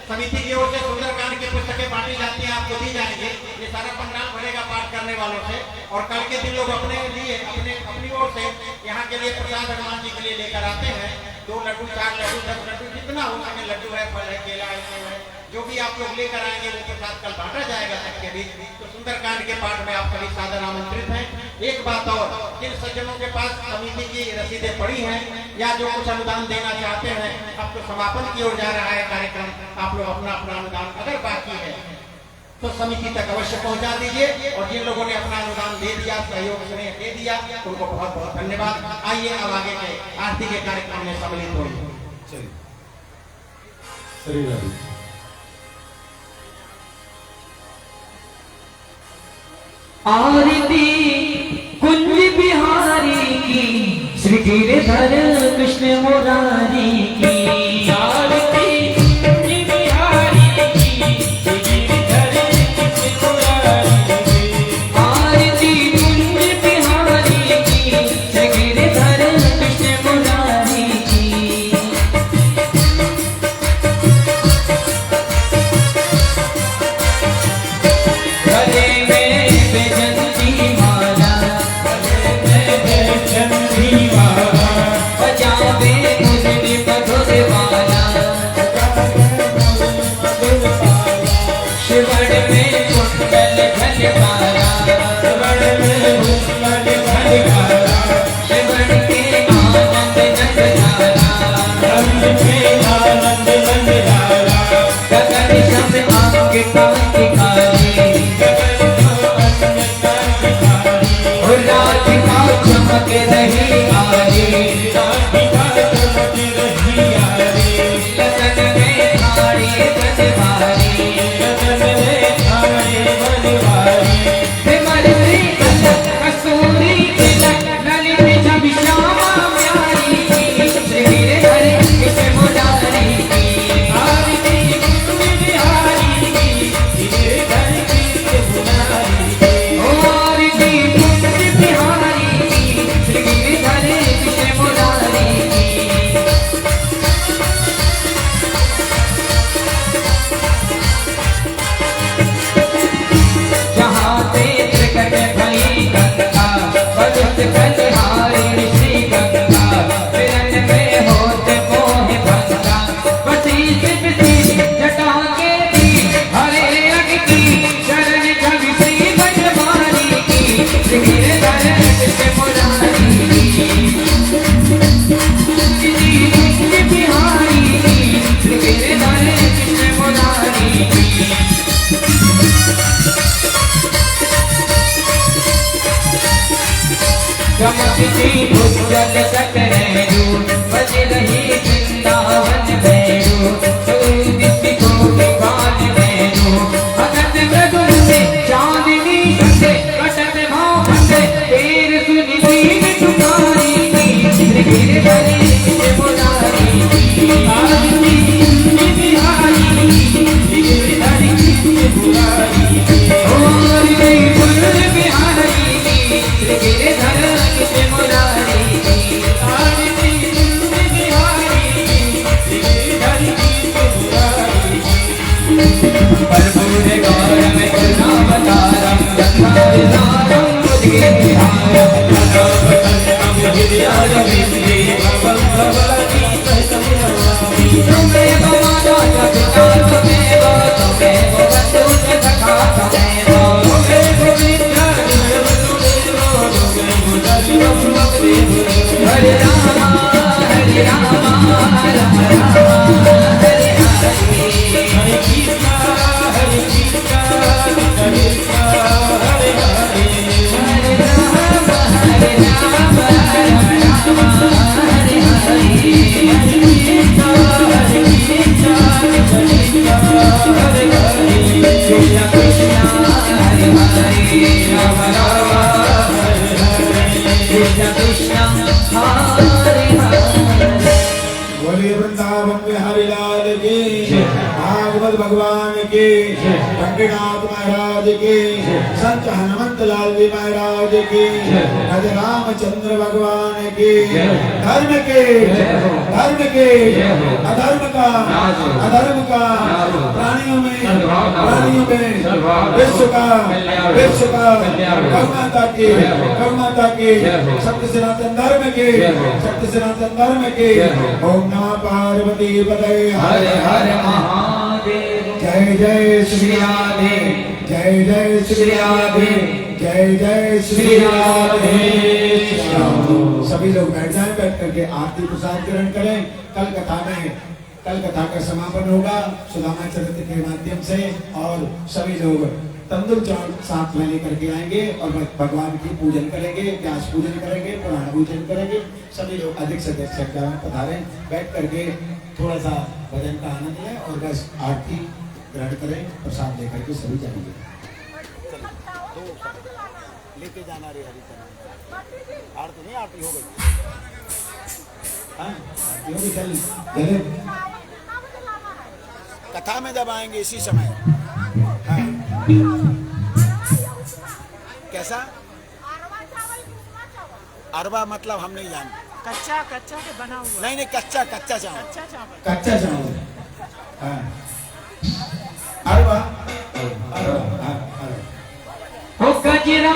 समिति की ओर से सुंदरकांड की पुस्तकें बांटी जाती हैं, आपको दी जाएंगे। ये सारा पंडाल भरेगा पाठ करने वालों से, और कल के दिन लोग अपने लिए अपनी ओर से यहाँ के लिए प्रसाद हनुमान जी के लिए लेकर आते हैं। 2 लड्डू, 4 लड्डू, 10 लड्डू, जितना हो सके लड्डू है, फल है, केला है, जो भी आप लोग लेकर आएंगे वो प्रसाद कल बांटा जाएगा सबके बीच। तो सुंदरकांड के पाठ में आप सभी सादर आमंत्रित हैं। एक बात और, जिन सज्जनों के पास समिति की रसीदें पड़ी हैं या जो कुछ अनुदान देना चाहते हैं, अब तो समापन की ओर जा रहा है कार्यक्रम, आप लोग अपना अपना अनुदान अगर बाकी है तो समिति तक अवश्य पहुंचा दीजिए। और जिन लोगों ने अपना अनुदान दे दिया, सहयोग स्नेह दे दिया, उनको बहुत बहुत धन्यवाद। आइए अब आगे के आरती के कार्यक्रम में सम्मिलित होइए। आरती कुंज बिहारी की, श्री गिरिधर कृष्ण मुरारी की। आरती कुंज बिहारी की, श्री गिरिधर कृष्ण मुरारी की। आरती कुंज बिहारी की, श्री गिरिधर कृष्ण मुरारी की। गले में बेजंती माला, बजावे मुझे मधुर वाला, शिवड़ में कुंडल झलकारा, शिवड़ के आनंद नंदधारा, गगन शब आंग कांति काली, राधिका चमक रही आली, लगन में थारी बनवारी, विमल श्री अलग कसूरी तिलक, ललित जब श्यामा प्यारी की, श्री गिरिधर कृष्ण मुरारी की। आरती कुंज बिहारी की, श्री गिरिधर कृष्ण मुरारी की। आरती कुंज बिहारी की, श्री गिरिधर कृष्ण मुरारी की। जहाँ पे प्रकट भई गंगा, बलुत बलिहारी श्री गंगा, विरन में होत मोह भंगा, बसी सिमसी जटा के दी, हरे रंग की शरण जब श्री बनवारी की, श्री गिरिधर कृष्ण मुरारी की। कुंज बिहारी की, श्री गिरिधर कृष्ण मुरारी की। चमकती उज्जवल सकरैरू, बज रही वृंदावन भैरू, सूरज कोटि काल भैरू, भगत मृदु से चांदनी संगे, कटक भाव भंगे, तेर सुनि दीन तुम्हारी की, श्री गिरिधर कृष्ण मुरारी की। आरती कुंज बिहारी की, श्री गिरिधर कृष्ण मुरारी की। आरती कुंज बिहारी की, श्री गिरिधर कृष्ण मुरारी की। आरती कुंज बिहारी की, श्री गिरिधर कृष्ण मुरारी की। कर्पूर गौरम करुणावतारम, गंगाधरम मुझे हरे रामा हरे रामा राम राम हरे हरे हरे कृष्णा हरे कृष्णा हरे हरे हरे राम हरे राम राम राम हरे हरे हरे कृष्णा हरे कृष्णा हरे हरे कृष्णा कृष्णा हरे हरे राम राम हरे हरे कृष्णा कृष्णा हरे हरे। बोलिए वृंदावन बिहारी लाल की, भागवत भगवान की, पंडितनाथ महाराज की, संत हनुमंत लाल जी महाराज की, राजा रामचंद्र भगवान की, धर्म के अधर्म का प्राणियों में विश्व का करुणाता की सत्य सनातन धर्म के ओम नमः पार्वती पतये हरे हरे महादेव जय जय श्री राधे जय जय श्री राधे जय जय श्री राधे। सभी लोग बैठ जाएं, बैठ करके आरती प्रसाद ग्रहण करें। कल कथा का समापन होगा सुदामा चरित्र के माध्यम से और सभी लोग तंदुर चावल साथ में लेकर के आएंगे और भगवान की पूजन करेंगे, व्यास पूजन करेंगे, पुराण पूजन करेंगे। सभी लोग अधिक से अधिक संख्या में पधारें, बैठ करके थोड़ा सा भजन का आनंद लें और बस आरती ग्रहण करें, प्रसाद लेकर के सभी जाएंगे। लेके जाना रे हरि आरती नहीं आरती हो गई। हाँ, आरती होगी, चल कथा में जब आएंगे इसी समय। हाँ। कैसा अरबा मतलब हम नहीं जानते। कच्चा के बना हुआ। नहीं कच्चा चावल। कच्चा चावल। हाँ। अरबा हो गजरा